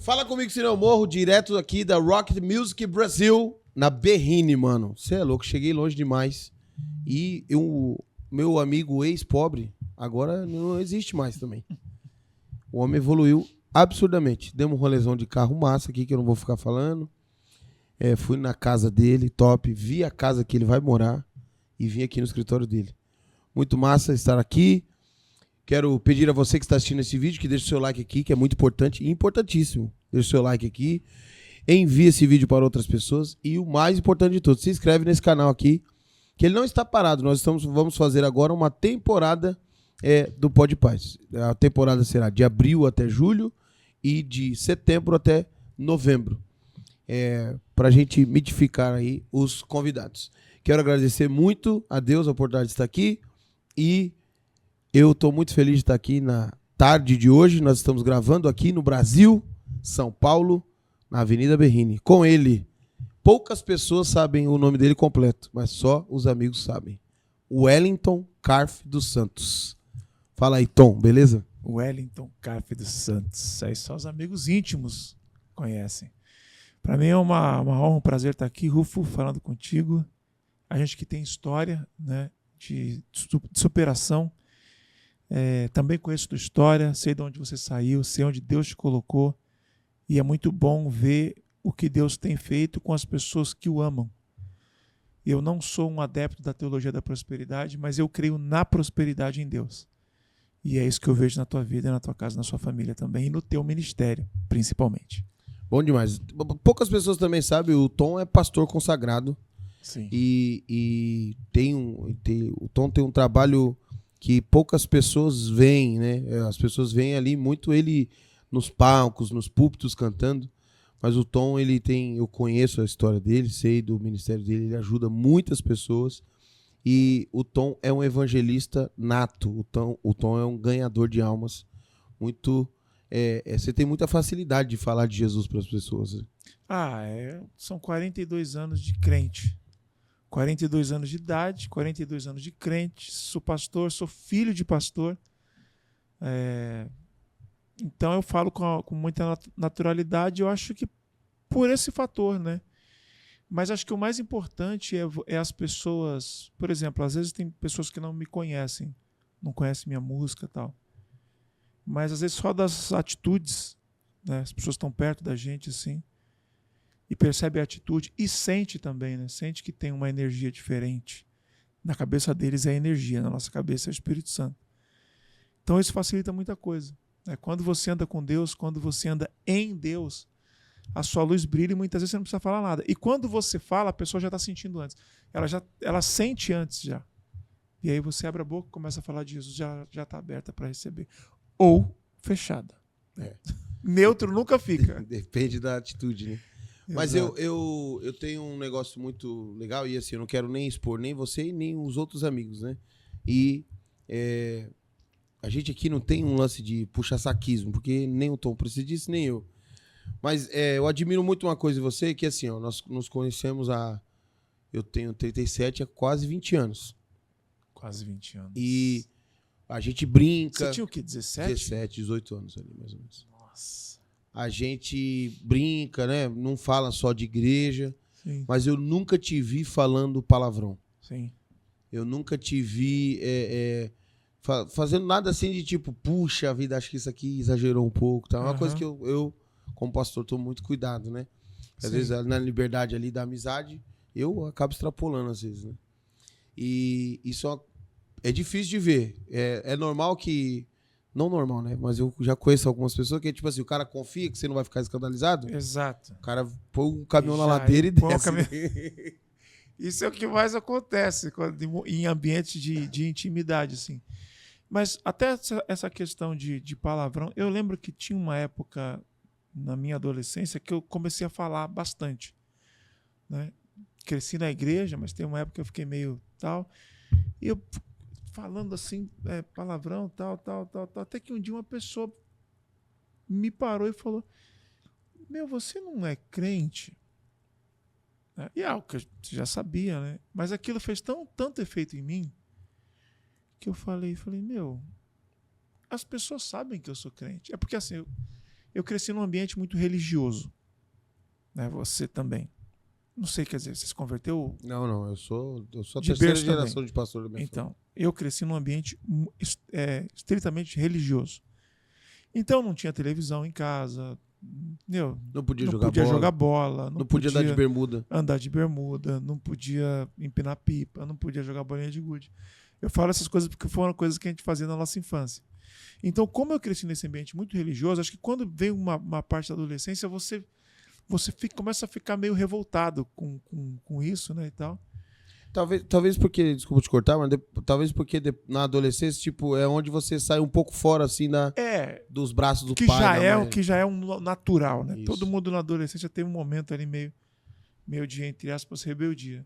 Fala comigo, senão eu morro, direto aqui da Rocket Music Brasil, na Berrine, mano. Você é louco, cheguei longe demais. E meu amigo ex-pobre, agora não existe mais também. O homem evoluiu absurdamente. Demos um rolezão de carro massa aqui, que eu não vou ficar falando. Fui na casa dele, top. Vi a casa que ele vai morar e vim aqui no escritório dele. Muito massa estar aqui. Quero pedir a você que está assistindo esse vídeo que deixe o seu like aqui, que é muito importante e importantíssimo. Deixe o seu like aqui, envie esse vídeo para outras pessoas e o mais importante de tudo, se inscreve nesse canal aqui, que ele não está parado. Nós vamos fazer agora uma temporada do Pod Paz. A temporada será de abril até julho e de setembro até novembro. Para a gente mitificar aí os convidados. Quero agradecer muito a Deus a oportunidade de estar aqui e eu estou muito feliz de estar aqui na tarde de hoje. Nós estamos gravando aqui no Brasil, São Paulo, na Avenida Berrine. Com ele, poucas pessoas sabem o nome dele completo, mas só os amigos sabem. Wellington Carf dos Santos. Fala aí, Tom, beleza? Wellington Carf dos Santos. Aí só os amigos íntimos conhecem. Para mim é uma honra, um prazer estar aqui, Rufo, falando contigo. A gente que tem história, né, de superação. Também conheço tua história, sei de onde você saiu, sei onde Deus te colocou e é muito bom ver o que Deus tem feito com as pessoas que o amam. Eu não sou um adepto da teologia da prosperidade, mas eu creio na prosperidade em Deus. E é isso que eu vejo na tua vida, na tua casa, na sua família também e no teu ministério, principalmente. Bom demais. Poucas pessoas também sabem, o Tom é pastor consagrado. Sim. E o Tom tem um trabalho que poucas pessoas veem, né? As pessoas veem ali muito ele nos palcos, nos púlpitos cantando, mas o Tom, eu conheço a história dele, sei do ministério dele, ele ajuda muitas pessoas e o Tom é um evangelista nato, o Tom é um ganhador de almas, você tem muita facilidade de falar de Jesus para as pessoas. São 42 anos de crente. 42 anos de idade, 42 anos de crente, sou pastor, sou filho de pastor. Então eu falo com muita naturalidade, eu acho que por esse fator, né? Mas acho que o mais importante é as pessoas, por exemplo, às vezes tem pessoas que não me conhecem, não conhecem minha música e tal. Mas às vezes só das atitudes, né? As pessoas estão perto da gente assim, e percebe a atitude e sente também, né? Sente que tem uma energia diferente. Na cabeça deles é energia, na nossa cabeça é o Espírito Santo. Então isso facilita muita coisa. Quando você anda com Deus, quando você anda em Deus, a sua luz brilha e muitas vezes você não precisa falar nada. E quando você fala, a pessoa já está sentindo antes. Ela sente antes já. E aí você abre a boca e começa a falar de Jesus, já está aberta para receber. Ou fechada. Neutro nunca fica. Depende da atitude, né? Mas eu tenho um negócio muito legal e assim, eu não quero nem expor nem você e nem os outros amigos, né? E a gente aqui não tem um lance de puxa-saquismo, porque nem o Tom precisa disso, nem eu. Mas eu admiro muito uma coisa em você, que assim, ó, nós nos conhecemos eu tenho 37 há quase 20 anos. Quase 20 anos. E a gente brinca... Você tinha o quê, 17? 17, 18 anos ali, mais ou menos. Nossa. A gente brinca, né? Não fala só de igreja, Sim. mas eu nunca te vi falando palavrão. Sim. Eu nunca te vi fazendo nada assim de tipo, puxa vida, acho que isso aqui exagerou um pouco. Tá? É uma coisa que eu, como pastor, tomo muito cuidado, né? Às vezes, na liberdade ali da amizade, eu acabo extrapolando às vezes, né? E isso é difícil de ver. É normal que... Não normal, né? Mas eu já conheço algumas pessoas que, tipo assim, o cara confia que você não vai ficar escandalizado. Exato. O cara põe um caminhão na ladeira e desce. Isso é o que mais acontece em ambiente de intimidade, assim. Mas até essa questão de palavrão, eu lembro que tinha uma época na minha adolescência que eu comecei a falar bastante, né? Cresci na igreja, mas tem uma época que eu fiquei meio tal. E eu... falando assim, palavrão, tal, até que um dia uma pessoa me parou e falou: você não é crente? E é algo que eu já sabia, né? Mas aquilo fez tanto efeito em mim que eu falei, as pessoas sabem que eu sou crente. É porque assim, Eu cresci num ambiente muito religioso. Né? Você também. Não sei, quer dizer, você se converteu? Não, eu sou a De terceira berço geração também. de pastor da minha Então, eu cresci num ambiente estritamente religioso. Então, não tinha televisão em casa, entendeu? Não podia Não jogar podia bola. jogar bola, Não podia andar de bermuda. não podia empinar pipa, não podia jogar bolinha de gude. Eu falo essas coisas porque foram coisas que a gente fazia na nossa infância. Então, como eu cresci nesse ambiente muito religioso, acho que quando vem uma parte da adolescência, você começa a ficar meio revoltado com isso, né, e tal. Talvez porque, desculpa te cortar, mas talvez porque na adolescência, tipo, é onde você sai um pouco fora, assim, dos braços do pai. Que já é um natural, né? Isso. Todo mundo na adolescência tem um momento ali meio de, entre aspas, rebeldia.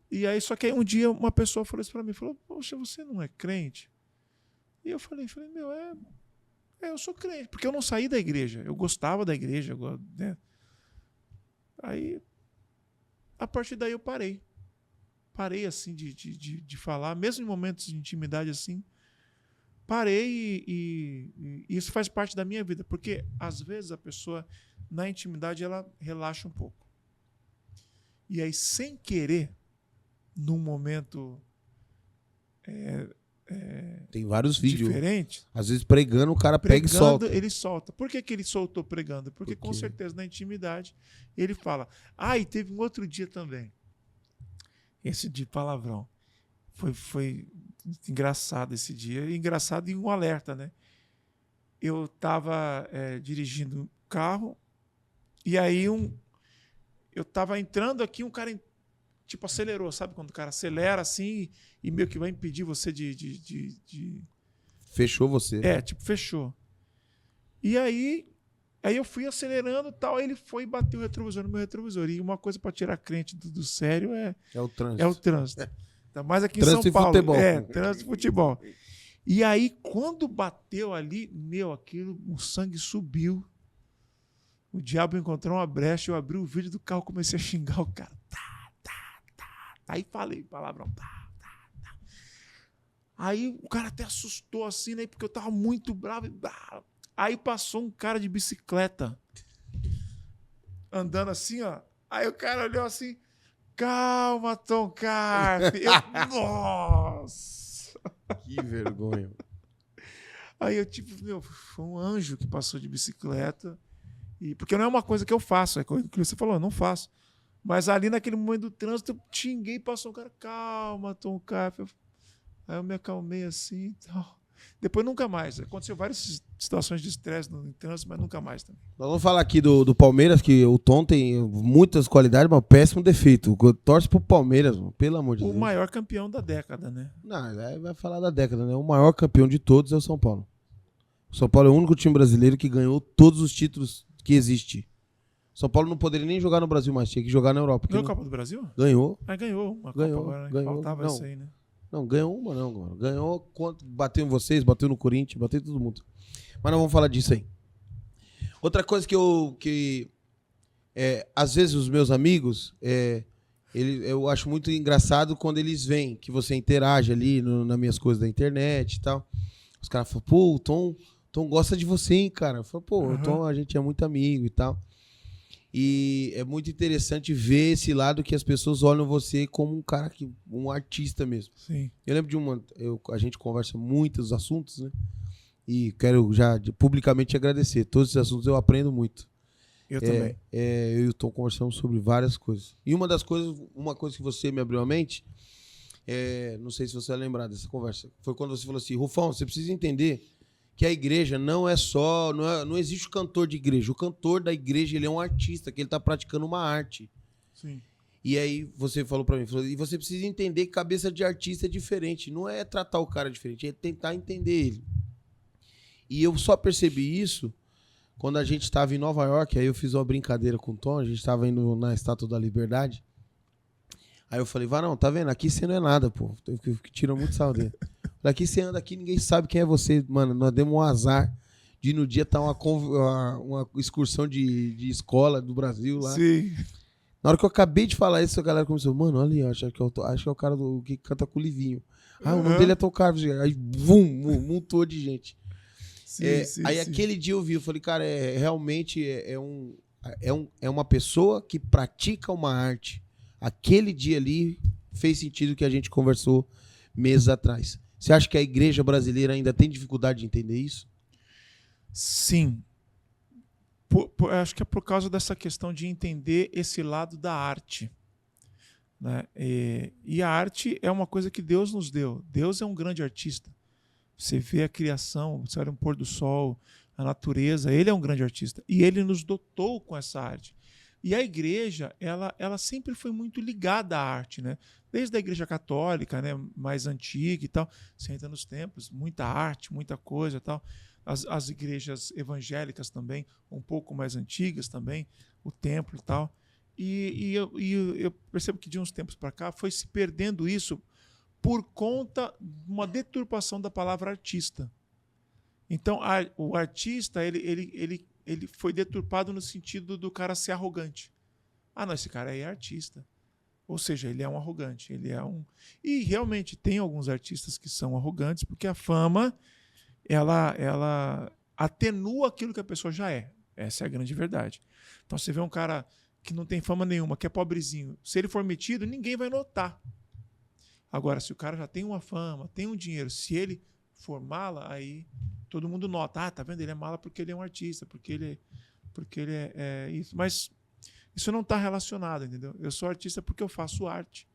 E aí, só que aí um dia uma pessoa falou isso pra mim, falou, poxa, você não é crente? E eu falei, meu, eu sou crente, porque eu não saí da igreja, eu gostava da igreja, né? Aí, a partir daí eu parei assim de falar, mesmo em momentos de intimidade assim, parei e isso faz parte da minha vida, porque às vezes a pessoa na intimidade ela relaxa um pouco. E aí, sem querer, num momento tem vários vídeos. Diferente. Às vezes pregando, o cara pega e solta. Ele solta. Por que ele soltou pregando? Porque com certeza na intimidade ele fala. E teve um outro dia também. Esse de palavrão. Foi engraçado esse dia. Engraçado e um alerta, né? Eu estava dirigindo um carro e aí eu estava entrando aqui, um cara tipo acelerou, sabe? Quando o cara acelera assim e meio que vai impedir você de... Fechou você. Fechou. E aí eu fui acelerando e tal, aí ele foi e bateu o retrovisor no meu retrovisor. E uma coisa para tirar crente do sério é o trânsito. É o trânsito. Ainda mais aqui em trânsito São Paulo. Futebol. Trânsito e futebol. E aí, quando bateu ali, o sangue subiu. O diabo encontrou uma brecha, eu abri o vídeo do carro, comecei a xingar o cara. Aí falei palavrão. Aí o cara até assustou assim, né? Porque eu tava muito bravo. Aí passou um cara de bicicleta. Andando assim, ó. Aí o cara olhou assim. Calma, Tom Carp. Nossa! Que vergonha. Aí eu, foi um anjo que passou de bicicleta. Porque não é uma coisa que eu faço, é coisa que você falou, eu não faço. Mas ali naquele momento do trânsito, eu xinguei e passou um cara, calma, Tom Carp. Aí eu me acalmei assim e tal. Depois nunca mais. Aconteceu várias situações de estresse no trânsito, mas nunca mais também. Nós vamos falar aqui do Palmeiras, que o Tom tem muitas qualidades, mas péssimo defeito. Torce pro Palmeiras, mano, pelo amor de Deus. O maior campeão da década, né? Não, vai falar da década, né? O maior campeão de todos é o São Paulo. O São Paulo é o único time brasileiro que ganhou todos os títulos que existe. São Paulo não poderia nem jogar no Brasil mais, tinha que jogar na Europa. Ganhou a Copa do Brasil? Ganhou. Ganhou uma Ganhou, Copa agora, né? ganhou. Faltava isso aí, né? Não, ganhou uma não, mano. Ganhou, bateu em vocês, bateu no Corinthians, bateu em todo mundo. Mas não vamos falar disso aí. Outra coisa que às vezes os meus amigos, eu acho muito engraçado quando eles veem que você interage ali nas minhas coisas da internet e tal. Os caras falam, pô, o Tom gosta de você, hein, cara. Eu falo, pô, o Tom, a gente é muito amigo e tal. E é muito interessante ver esse lado que as pessoas olham você como um cara, um artista mesmo. Sim. Eu lembro a gente conversa muitos assuntos, né? E quero já publicamente agradecer. Todos esses assuntos eu aprendo muito. Eu também. Eu e o Tom conversamos sobre várias coisas. E uma coisa que você me abriu a mente, não sei se você vai lembrar dessa conversa, foi quando você falou assim, Rufão, você precisa entender que a igreja não é só... Não existe o cantor de igreja. O cantor da igreja, ele é um artista, que ele está praticando uma arte. Sim. E aí você falou para mim, e você precisa entender que cabeça de artista é diferente. Não é tratar o cara diferente, é tentar entender ele. E eu só percebi isso quando a gente estava em Nova York, aí eu fiz uma brincadeira com o Tom, a gente estava indo na Estátua da Liberdade. Aí eu falei, Varão, tá vendo? Aqui você não é nada, pô. Tira muito sal dele. Daqui você anda aqui, ninguém sabe quem é você. Mano, nós demos um azar de no dia estar uma excursão de escola do Brasil lá. Sim. Na hora que eu acabei de falar isso, a galera começou, mano, olha aí, acho que é o cara que canta com o Livinho. O nome dele é Tom Carves. Aí, vum, montou de gente. Aí aquele dia eu vi, eu falei, cara, realmente é uma pessoa que pratica uma arte. Aquele dia ali fez sentido que a gente conversou meses atrás. Você acha que a igreja brasileira ainda tem dificuldade de entender isso? Sim. Acho que é por causa dessa questão de entender esse lado da arte. Né? E a arte é uma coisa que Deus nos deu. Deus é um grande artista. Você vê a criação, você olha um pôr do sol, a natureza, ele é um grande artista. E ele nos dotou com essa arte. E a igreja, ela sempre foi muito ligada à arte, né? Desde a igreja católica, né, mais antiga e tal, você entra nos templos, muita arte, muita coisa e tal. As igrejas evangélicas também, um pouco mais antigas também, o templo e tal. E eu percebo que de uns tempos para cá foi se perdendo isso por conta de uma deturpação da palavra artista. Então, o artista ele foi deturpado no sentido do cara ser arrogante. Ah, não, esse cara aí é artista. Ou seja, ele é um arrogante. E realmente tem alguns artistas que são arrogantes, porque a fama ela atenua aquilo que a pessoa já é. Essa é a grande verdade. Então, você vê um cara que não tem fama nenhuma, que é pobrezinho. Se ele for metido, ninguém vai notar. Agora, se o cara já tem uma fama, tem um dinheiro, se ele for mala, aí todo mundo nota. Ah, tá vendo? Ele é mala porque ele é um artista, porque ele é isso. Mas isso não está relacionado, entendeu? Eu sou artista porque eu faço arte.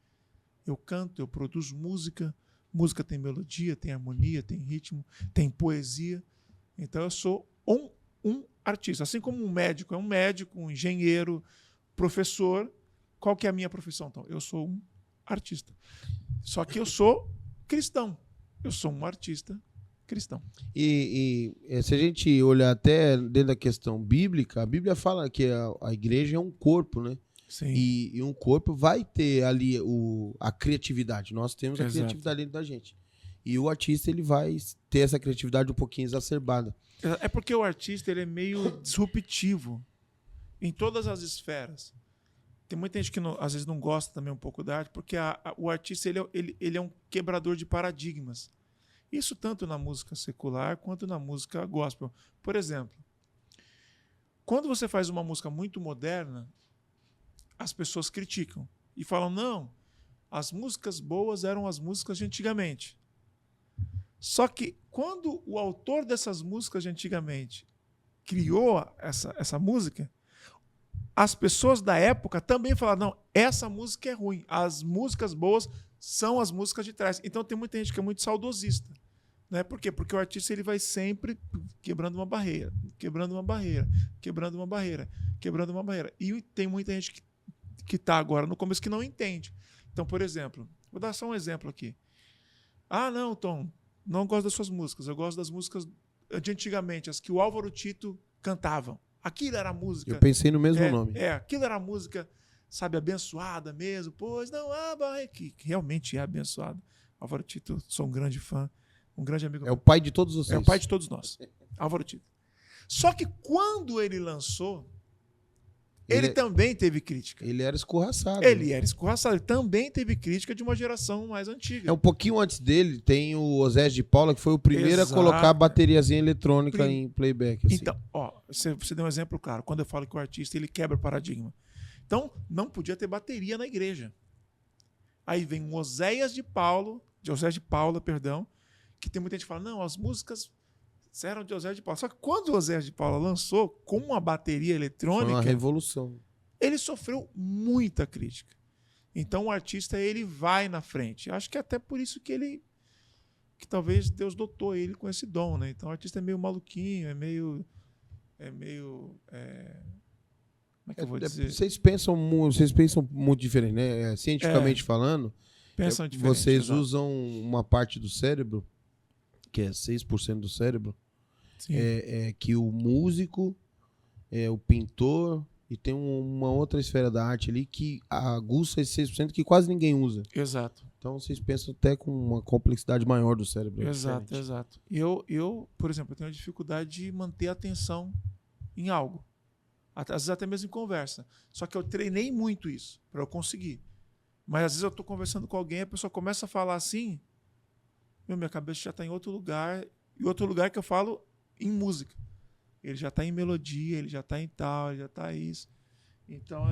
Eu canto, eu produzo música. Música tem melodia, tem harmonia, tem ritmo, tem poesia. Então eu sou um artista. Assim como um médico é um médico, um engenheiro, professor. Qual que é a minha profissão? Então, eu sou um artista. Só que eu sou cristão. Eu sou um artista cristão. E se a gente olhar até dentro da questão bíblica, a Bíblia fala que a igreja é um corpo, né? Sim. E um corpo vai ter ali a criatividade. Nós temos a criatividade dentro da gente. E o artista ele vai ter essa criatividade um pouquinho exacerbada. É porque o artista ele é meio disruptivo em todas as esferas. Tem muita gente que às vezes não gosta também um pouco da arte, porque o artista ele é um quebrador de paradigmas. Isso tanto na música secular quanto na música gospel. Por exemplo, quando você faz uma música muito moderna, as pessoas criticam e falam, não, as músicas boas eram as músicas de antigamente. Só que quando o autor dessas músicas de antigamente criou essa música, as pessoas da época também falaram, não, essa música é ruim, as músicas boas são as músicas de trás. Então tem muita gente que é muito saudosista. Né? Por quê? Porque o artista ele vai sempre quebrando uma barreira, quebrando uma barreira, quebrando uma barreira, quebrando uma barreira. E tem muita gente que está agora no começo que não entende. Então, por exemplo, vou dar só um exemplo aqui. Ah, não, Tom, não gosto das suas músicas, eu gosto das músicas de antigamente, as que o Álvaro Tito cantavam. Aquilo era música. Eu pensei no mesmo nome. Aquilo era música, sabe, abençoada mesmo. Pois não há barreira, que realmente é abençoada. Álvaro Tito, sou um grande fã, um grande amigo. É o pai de todos vocês. É o pai de todos nós. Álvaro Tito. Só que quando ele lançou, ele também teve crítica. Ele era escorraçado. Ele era escorraçado. Ele também teve crítica de uma geração mais antiga. Um pouquinho antes dele, tem o Osés de Paula, que foi o primeiro a colocar a bateriazinha eletrônica em playback. Assim. Então, você deu um exemplo claro. Quando eu falo que o artista ele quebra paradigma. Então, não podia ter bateria na igreja. Aí vem um Osés de Paula, que tem muita gente que fala, não, as músicas eram de Osés de Paula. Só que quando o Osés de Paula lançou com uma bateria eletrônica... Foi uma revolução. Ele sofreu muita crítica. Então o artista ele vai na frente. Acho que até por isso que talvez Deus dotou ele com esse dom, né? Então o artista é meio maluquinho, é meio como é que eu vou dizer? Vocês pensam muito diferente, né? Cientificamente falando, pensam diferente, vocês usam uma parte do cérebro, que é 6% do cérebro, que o músico, o pintor, e tem uma outra esfera da arte ali que aguça esse 6% que quase ninguém usa. Exato. Então vocês pensam até com uma complexidade maior do cérebro. Exato. Eu, por exemplo, eu tenho dificuldade de manter a atenção em algo. Às vezes até mesmo em conversa. Só que eu treinei muito isso para eu conseguir. Mas às vezes eu estou conversando com alguém, a pessoa começa a falar assim, minha cabeça já está em outro lugar, e outro lugar que eu falo em música. Ele já está em melodia, ele já está em tal, ele já está isso. Então,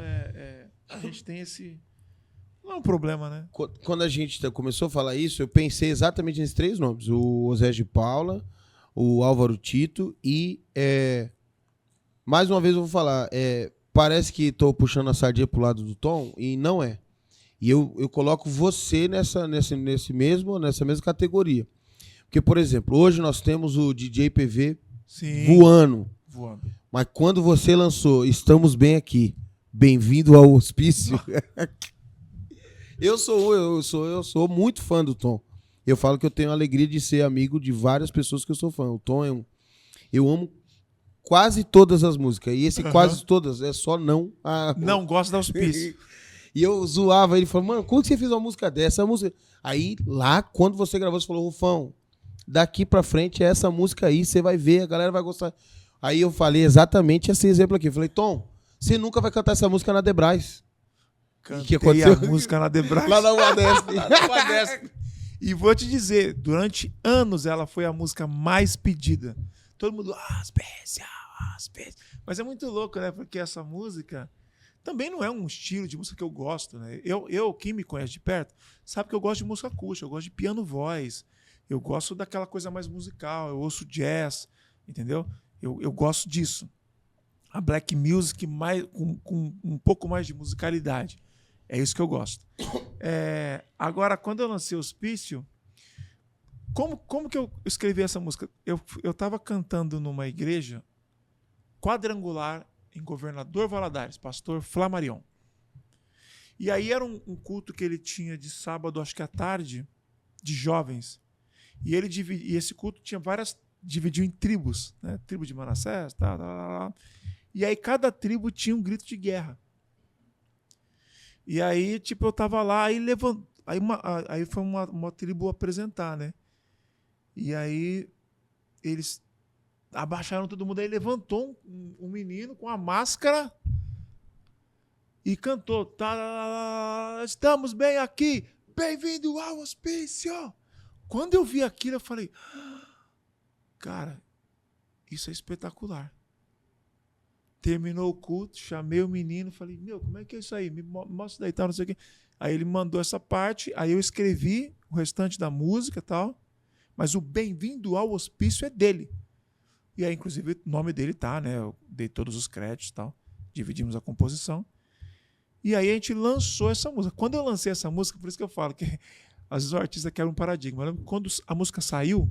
a gente tem esse... Não é um problema, né? Quando a gente começou a falar isso, eu pensei exatamente nesses 3 nomes. O Osés de Paula, o Álvaro Tito e... mais uma vez eu vou falar, parece que estou puxando a sardinha pro lado do Tom, e não é. E eu coloco você nessa mesma categoria. Porque, por exemplo, hoje nós temos o DJ PV voando. Mas quando você lançou Estamos Bem Aqui, bem-vindo ao hospício, eu sou muito fã do Tom. Eu falo que eu tenho a alegria de ser amigo de várias pessoas que eu sou fã. O Tom eu amo quase todas as músicas. E esse quase todas é só não... Não gosto da hospício. E eu zoava ele, falava, mano, como que você fez uma música dessa? A música... Aí, lá, quando você gravou, você falou, Rufão, daqui pra frente é essa música aí, você vai ver, a galera vai gostar. Aí eu falei exatamente esse exemplo aqui. Eu falei, Tom, você nunca vai cantar essa música na Debrais. Cantei a música na Debrais. Lá na Uadesp. E vou te dizer, durante anos ela foi a música mais pedida. Todo mundo, especial. Mas é muito louco, né? Porque essa música também não é um estilo de música que eu gosto, né? Quem me conhece de perto, sabe que eu gosto de música acústica, eu gosto de piano-voz, eu gosto daquela coisa mais musical, eu ouço jazz, entendeu? Eu gosto disso. A black music com um pouco mais de musicalidade. É isso que eu gosto. Agora, quando eu lancei Hospício, como que eu escrevi essa música? Eu estava cantando numa igreja quadrangular em Governador Valadares, pastor Flamarion. E aí era um culto que ele tinha de sábado, acho que à tarde, de jovens. E esse culto tinha dividiu em tribos, né? Tribo de Manassés, tal. E aí cada tribo tinha um grito de guerra. E aí, eu tava lá, aí foi uma tribo apresentar, né? E aí eles abaixaram todo mundo, aí levantou um menino com a máscara e cantou, estamos bem aqui, bem-vindo ao hospício. Quando eu vi aquilo, eu falei, cara, isso é espetacular. Terminou o culto, chamei o menino, falei, como é que é isso aí? Me mostra daí, tal, não sei o quê. Aí ele mandou essa parte, aí eu escrevi o restante da música e tal, mas o bem-vindo ao hospício é dele. E aí, inclusive, o nome dele tá, né? Eu dei todos os créditos e tal, dividimos a composição. E aí a gente lançou essa música. Quando eu lancei essa música, por isso que eu falo que às vezes o artista quer um paradigma. Eu lembro, quando a música saiu,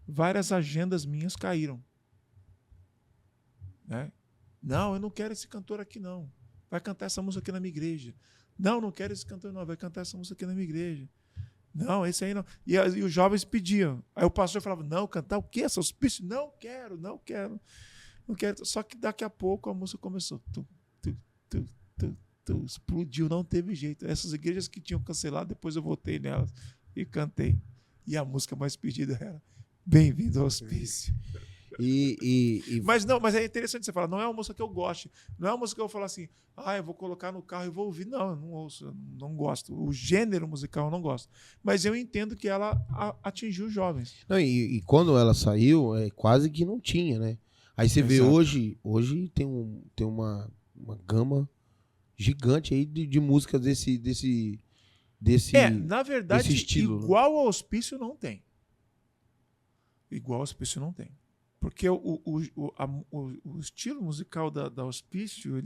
várias agendas minhas caíram. Né? Não, eu não quero esse cantor aqui, não. Vai cantar essa música aqui na minha igreja. Não quero esse cantor, não. Vai cantar essa música aqui na minha igreja. Não, esse aí não. E os jovens pediam. Aí o pastor falava, não, cantar o quê? Essa hospício? Não quero. Só que daqui a pouco a música começou. Explodiu, não teve jeito. Essas igrejas que tinham cancelado, depois eu voltei nelas e cantei. E a música mais pedida era Bem-vindo ao Hospício. Mas é interessante você falar, não é uma música que eu goste, não é uma música que eu vou falar assim, eu vou colocar no carro e vou ouvir. Não, eu não ouço, eu não gosto. O gênero musical eu não gosto. Mas eu entendo que ela atingiu os jovens. Não, e quando ela saiu, quase que não tinha, né? Aí você vê hoje tem uma gama gigante aí de músicas desse na verdade, desse estilo, igual ao Hospício não tem. Igual ao Hospício não tem. Porque o estilo musical da Hospício,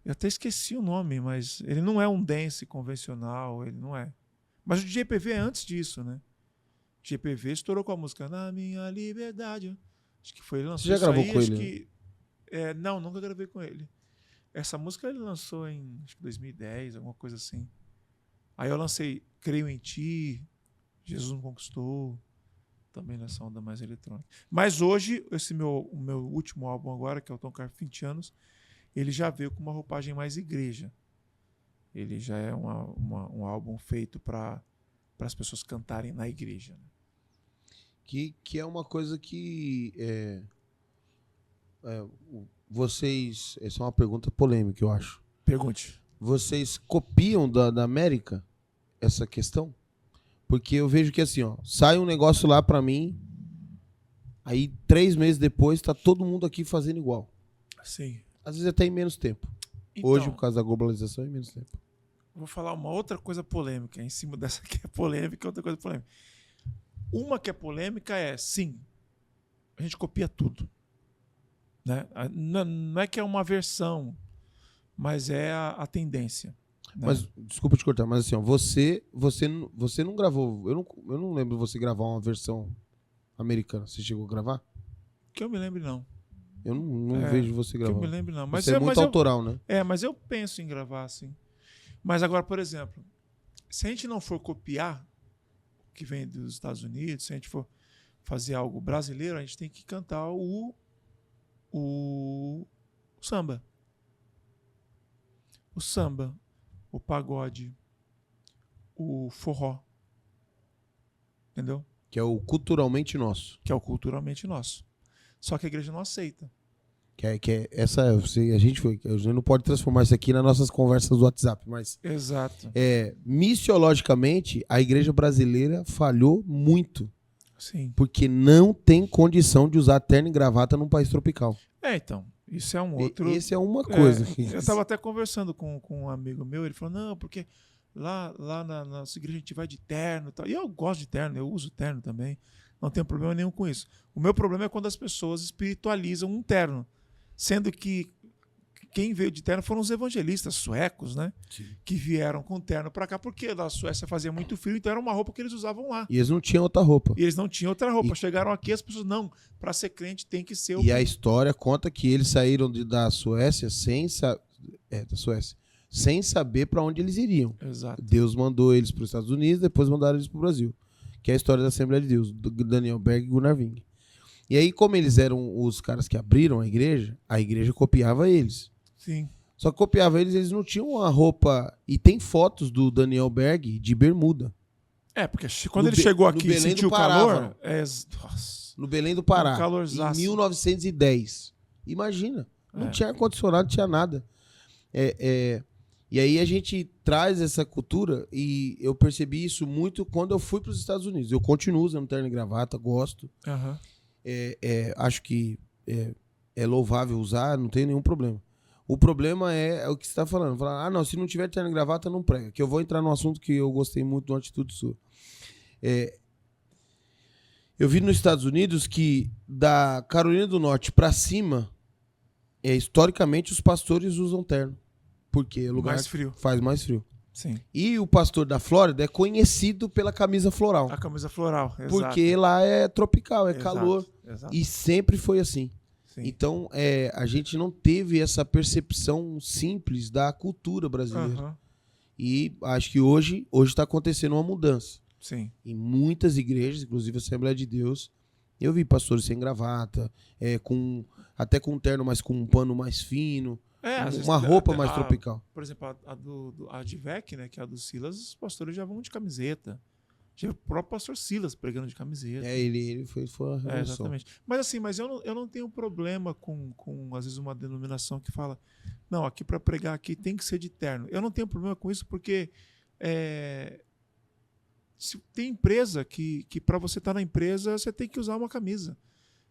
eu até esqueci o nome, mas ele não é um dance convencional, ele não é. Mas o GPV é antes disso, né? O GPV estourou com a música Na Minha Liberdade. Acho que foi ele lançou. Você já gravou com ele? Não, nunca gravei com ele. Essa música ele lançou em acho que 2010, alguma coisa assim. Aí eu lancei Creio em Ti, Jesus Me Conquistou. Também nessa onda mais eletrônica. Mas hoje, o meu último álbum agora, que é o Tom Carpenter 20 anos, ele já veio com uma roupagem mais igreja. Ele já é um álbum feito para as pessoas cantarem na igreja. Né? Que é uma coisa que vocês... Essa é uma pergunta polêmica, eu acho. Pergunte. Vocês copiam da América essa questão? Porque eu vejo que assim, sai um negócio lá pra mim Aí 3 meses depois tá todo mundo aqui fazendo igual. Sim. Às vezes até em menos tempo. Então, Hoje, por causa da globalização, em menos tempo. vou falar uma outra coisa polêmica, em cima dessa que é polêmica, outra coisa polêmica. Uma que é polêmica é, sim, a gente copia tudo. Né? Não é que é uma versão, mas é a tendência. Né? Mas, desculpa te cortar, mas assim, ó, você não gravou, eu não lembro você gravar uma versão americana. Você chegou a gravar? Que eu me lembre, não. Eu não vejo você Que gravar. eu me lembre, não. Mas Você é muito autoral, né? Mas eu penso em gravar, assim. Mas agora, por exemplo, se a gente não for copiar o que vem dos Estados Unidos, se a gente for fazer algo brasileiro, a gente tem que cantar o samba. O samba, o pagode, o forró. Entendeu? Que é o culturalmente nosso. Que é o culturalmente nosso. Só que a igreja não aceita. A gente não pode transformar isso aqui nas nossas conversas do WhatsApp, mas Exato. missiologicamente a igreja brasileira falhou muito, Sim. porque não tem condição de usar terno e gravata num país tropical. Então, isso é um outro... Esse é uma coisa. Eu estava até conversando com um amigo meu, ele falou, não, porque lá na nossa igreja a gente vai de terno e tal. E eu gosto de terno, eu uso terno também, não tenho problema nenhum com isso. O meu problema é quando as pessoas espiritualizam um terno, sendo que quem veio de terno foram os evangelistas suecos, né? Sim. Que vieram com terno para cá, porque na Suécia fazia muito frio, então era uma roupa que eles usavam lá. E eles não tinham outra roupa. Chegaram aqui, as pessoas, não, para ser crente tem que ser... E a história conta que eles saíram da Suécia sem saber para onde eles iriam. Exato. Deus mandou eles para os Estados Unidos, depois mandaram eles para o Brasil. Que é a história da Assembleia de Deus, do Daniel Berg e Gunnar Wing. E aí, como eles eram os caras que abriram a igreja copiava eles. Sim. Só que copiava eles não tinham uma roupa... E tem fotos do Daniel Berg de bermuda. Porque quando ele chegou aqui e sentiu o calor... No Belém do Pará, em 1910. Imagina, não tinha ar-condicionado, não tinha nada. E aí a gente traz essa cultura e eu percebi isso muito quando eu fui para os Estados Unidos. Eu continuo usando terno e gravata, gosto. Uhum. Acho que é louvável usar, não tem nenhum problema. O problema é o que você está falando. Não, se não tiver terno e gravata, não prega. Que eu vou entrar num assunto que eu gostei muito de uma atitude sua. Eu vi nos Estados Unidos que da Carolina do Norte para cima, historicamente, os pastores usam terno. Porque é lugar mais frio. Faz mais frio. Sim. E o pastor da Flórida é conhecido pela camisa floral. A camisa floral, exato. Porque lá é tropical, exato, calor. Exato. E sempre foi assim. Sim. Então, a gente não teve essa percepção simples da cultura brasileira. Uhum. E acho que hoje está acontecendo uma mudança. Sim. Em muitas igrejas, inclusive a Assembleia de Deus, eu vi pastores sem gravata, até com um terno, mas com um pano mais fino. Uma roupa mais tropical. Por exemplo, a Advec, né, que é a do Silas, os pastores já vão de camiseta. Já o próprio pastor Silas pregando de camiseta. Ele foi a revolução. Exatamente. Mas eu não tenho problema com, às vezes, uma denominação que fala, não, aqui para pregar aqui tem que ser de terno. Eu não tenho problema com isso porque tem empresa que para você estar na empresa, você tem que usar uma camisa.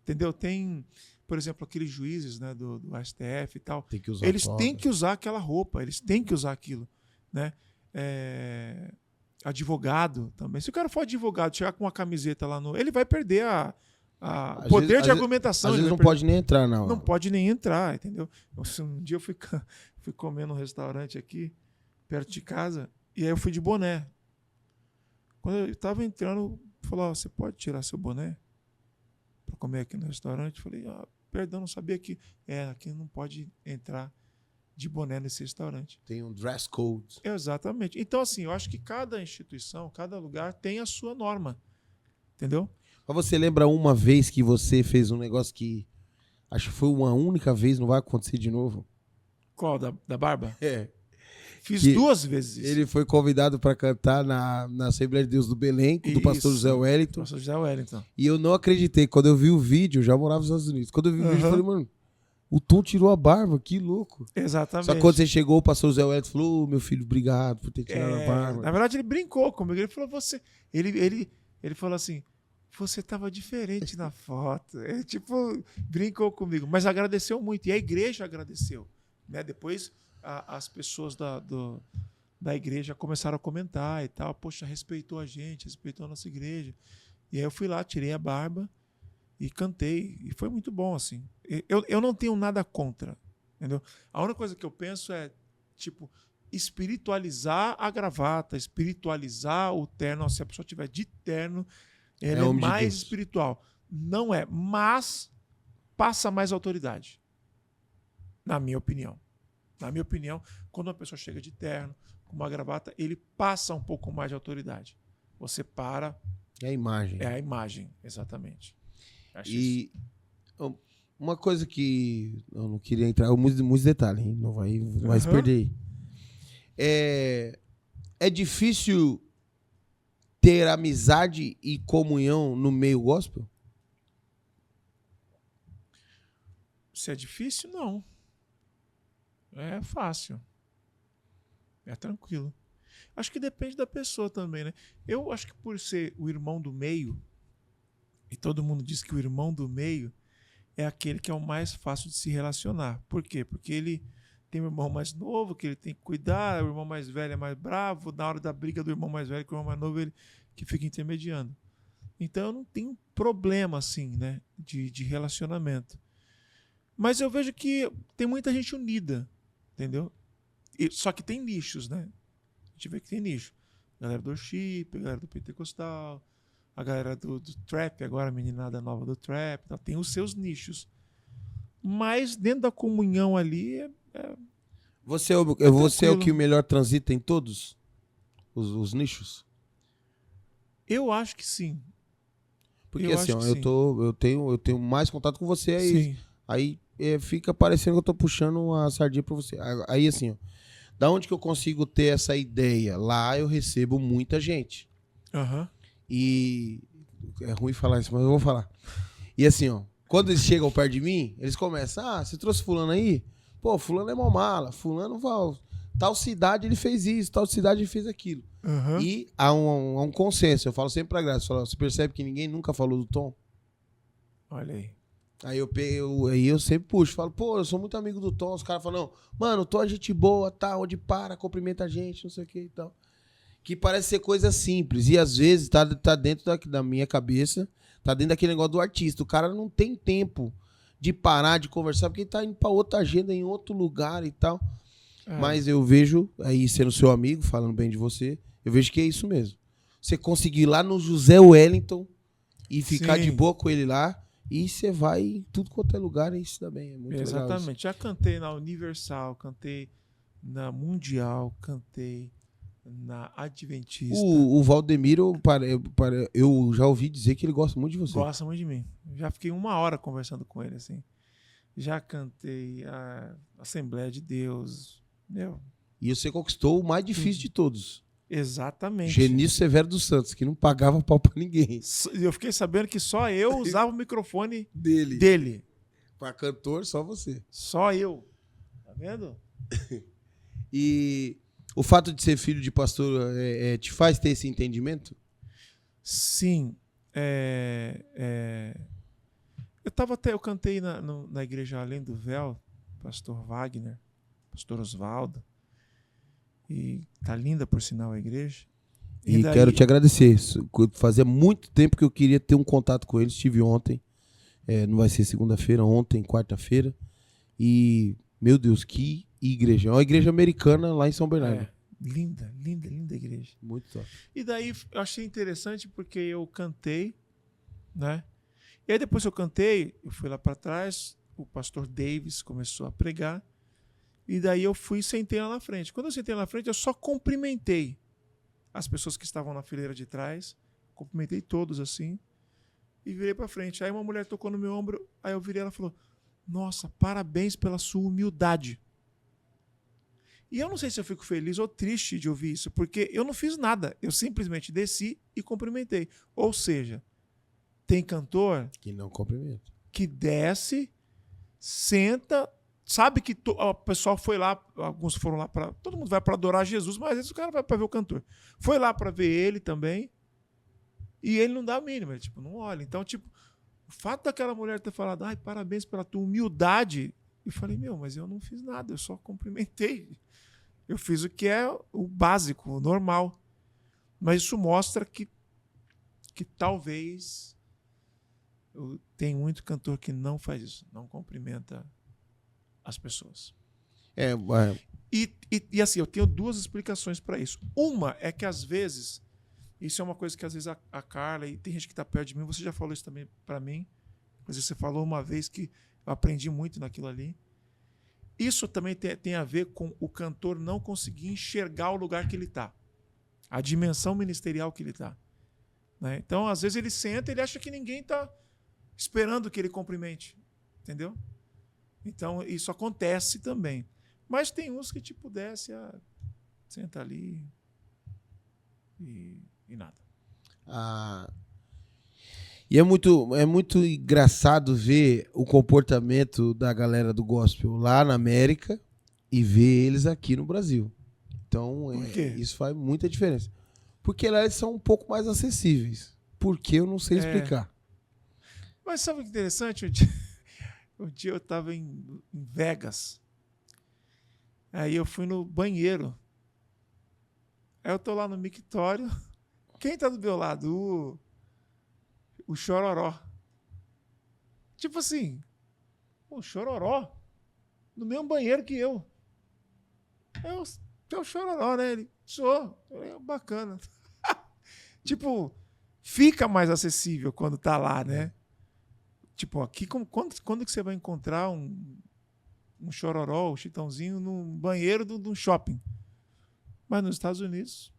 Entendeu? Tem... Por exemplo, aqueles juízes, né, do STF e tal, eles têm que usar aquela roupa, eles têm que usar aquilo. Né? Advogado também. Se o cara for advogado, chegar com uma camiseta lá ele vai perder o poder de argumentação. Às vezes não pode nem entrar, não. Não pode nem entrar, entendeu? Um dia eu fui comer num restaurante aqui, perto de casa, e aí eu fui de boné. Quando eu estava entrando, falou, você pode tirar seu boné para comer aqui no restaurante? Eu falei, perdão, não sabia que aqui não pode entrar de boné nesse restaurante. Tem um dress code. Exatamente. Então, assim, eu acho que cada instituição, cada lugar tem a sua norma. Entendeu? Mas você lembra uma vez que você fez um negócio que acho que foi uma única vez, não vai acontecer de novo? Qual? Da barba? Fiz que 2 vezes isso. Ele foi convidado para cantar na Assembleia de Deus do Belém, do pastor José Wellington. Pastor José Wellington. E eu não acreditei. Quando eu vi o vídeo, já morava nos Estados Unidos. Quando eu vi o vídeo, eu falei, mano, o Tom tirou a barba, que louco. Exatamente. Só que quando você chegou, o pastor José Wellington falou, meu filho, obrigado por ter tirado a barba. Na verdade, ele brincou comigo. Ele falou, ele falou assim, você estava diferente na foto. Ele, tipo, brincou comigo, mas agradeceu muito. E a igreja agradeceu. Né? Depois, as pessoas da igreja começaram a comentar e tal. Poxa, respeitou a gente, respeitou a nossa igreja. E aí eu fui lá, tirei a barba e cantei. E foi muito bom, assim. Eu não tenho nada contra, entendeu? A única coisa que eu penso é, tipo, espiritualizar a gravata, espiritualizar o terno. Se a pessoa tiver de terno, ele é mais espiritual. Não é, mas passa mais autoridade. Na minha opinião. Na minha opinião, quando uma pessoa chega de terno, com uma gravata, ele passa um pouco mais de autoridade. Você para... É a imagem. É a imagem, exatamente. Acho e isso. Uma coisa que eu não queria entrar, muitos detalhes, hein? Não vai se perder aí. É difícil ter amizade e comunhão no meio gospel? Se é difícil, não. É fácil. É tranquilo. Acho que depende da pessoa também, né? Eu acho que por ser o irmão do meio, e todo mundo diz que o irmão do meio é aquele que é o mais fácil de se relacionar. Por quê? Porque ele tem um irmão mais novo, que ele tem que cuidar, o irmão mais velho é mais bravo, na hora da briga do irmão mais velho com o irmão mais novo, ele que fica intermediando. Então eu não tenho problema, assim, né, de relacionamento. Mas eu vejo que tem muita gente unida, entendeu? Só que tem nichos, né? A gente vê que tem nicho. A galera do worship, a galera do pentecostal, a galera do trap, agora a meninada nova do trap, tá? Tem os seus nichos. Mas dentro da comunhão ali... Você é o que melhor transita em todos os nichos? Eu acho que sim. Porque assim, ó, eu tenho mais contato com você, aí fica parecendo que eu tô puxando a sardinha pra você. Aí assim, ó, da onde que eu consigo ter essa ideia? Lá eu recebo muita gente. Uhum. E é ruim falar isso, mas eu vou falar. E assim, ó, quando eles chegam perto de mim, eles começam, você trouxe fulano aí? Pô, fulano é mó mala, fulano, tal cidade ele fez isso, tal cidade ele fez aquilo. Uhum. E há um consenso, eu falo sempre pra Graça, você percebe que ninguém nunca falou do Tom? Olha aí. Aí eu sempre puxo, falo, pô, eu sou muito amigo do Tom. Os caras falam, não, mano, o Tom é gente boa, tá, onde para, cumprimenta a gente, não sei o que e tal. Que parece ser coisa simples. E às vezes tá dentro da minha cabeça, tá dentro daquele negócio do artista. O cara não tem tempo de parar, de conversar, porque ele tá indo pra outra agenda, em outro lugar e tal. Mas eu vejo, aí sendo seu amigo, falando bem de você, eu vejo que é isso mesmo. Você conseguir ir lá no José Wellington e ficar de boa com ele lá, e você vai em tudo quanto é lugar e isso também é muito legal. Exatamente. Já cantei na Universal, cantei na Mundial, cantei na Adventista. O Valdemiro, eu já ouvi dizer que ele gosta muito de você. Gosta muito de mim. Já fiquei 1 hora conversando com ele, assim. Já cantei a Assembleia de Deus. Meu. E você conquistou o mais difícil de todos. Exatamente. Genício Severo dos Santos, que não pagava pau pra ninguém. Eu fiquei sabendo que só eu usava o microfone dele. Pra cantor, só você. Só eu. Tá vendo? E o fato de ser filho de pastor te faz ter esse entendimento? Sim. Eu cantei na igreja Além do Véu, pastor Wagner, pastor Osvaldo. E tá linda, por sinal, a igreja. E quero te agradecer. Fazia muito tempo que eu queria ter um contato com eles. Estive ontem. Não vai ser segunda-feira, ontem, quarta-feira. E, meu Deus, que igreja. É uma igreja americana lá em São Bernardo. Linda, linda, linda igreja. Muito top. E daí eu achei interessante porque eu cantei, né? E aí depois que eu cantei, eu fui lá para trás, o pastor Davis começou a pregar. E daí eu fui e sentei lá na frente. Quando eu sentei lá na frente, eu só cumprimentei as pessoas que estavam na fileira de trás. Cumprimentei todos assim. E virei para frente. Aí uma mulher tocou no meu ombro. Aí eu virei e ela falou, nossa, parabéns pela sua humildade. E eu não sei se eu fico feliz ou triste de ouvir isso, porque eu não fiz nada. Eu simplesmente desci e cumprimentei. Ou seja, tem cantor que não cumprimenta, que desce, senta, sabe que o pessoal foi lá, alguns foram lá para... Todo mundo vai para adorar Jesus, mas às vezes o cara vai para ver o cantor. Foi lá para ver ele também E ele não dá a mínima, ele tipo, não olha. Então, tipo, o fato daquela mulher ter falado, ai, parabéns pela tua humildade, eu falei, mas eu não fiz nada, eu só cumprimentei. Eu fiz o que é o básico, o normal. Mas isso mostra que talvez tem muito cantor que não faz isso, não cumprimenta as pessoas. E assim, eu tenho duas explicações para isso. Uma é que às vezes, isso é uma coisa que às vezes a Carla, e tem gente que está perto de mim, você já falou isso também para mim, inclusive você falou uma vez que eu aprendi muito naquilo ali. Isso também tem a ver com o cantor não conseguir enxergar o lugar que ele está, a dimensão ministerial que ele está. Né? Então, às vezes ele senta e ele acha que ninguém está esperando que ele cumprimente, entendeu? Então, isso acontece também. Mas tem uns que tipo desce, senta ali e nada. E é muito engraçado ver o comportamento da galera do gospel lá na América e ver eles aqui no Brasil. Então, isso faz muita diferença. Porque lá eles são um pouco mais acessíveis. Porque eu não sei explicar. Mas sabe o que é interessante? Um dia eu estava em Vegas. Aí eu fui no banheiro. Aí eu tô lá no mictório. Quem tá do meu lado? O Chororó. Tipo assim, o Chororó no mesmo banheiro que eu. É o Chororó, né? Ele, sou. Bacana. Tipo, fica mais acessível quando tá lá, né? Tipo, aqui, quando que você vai encontrar um Chororó, um Chitãozinho no banheiro de um shopping? Mas nos Estados Unidos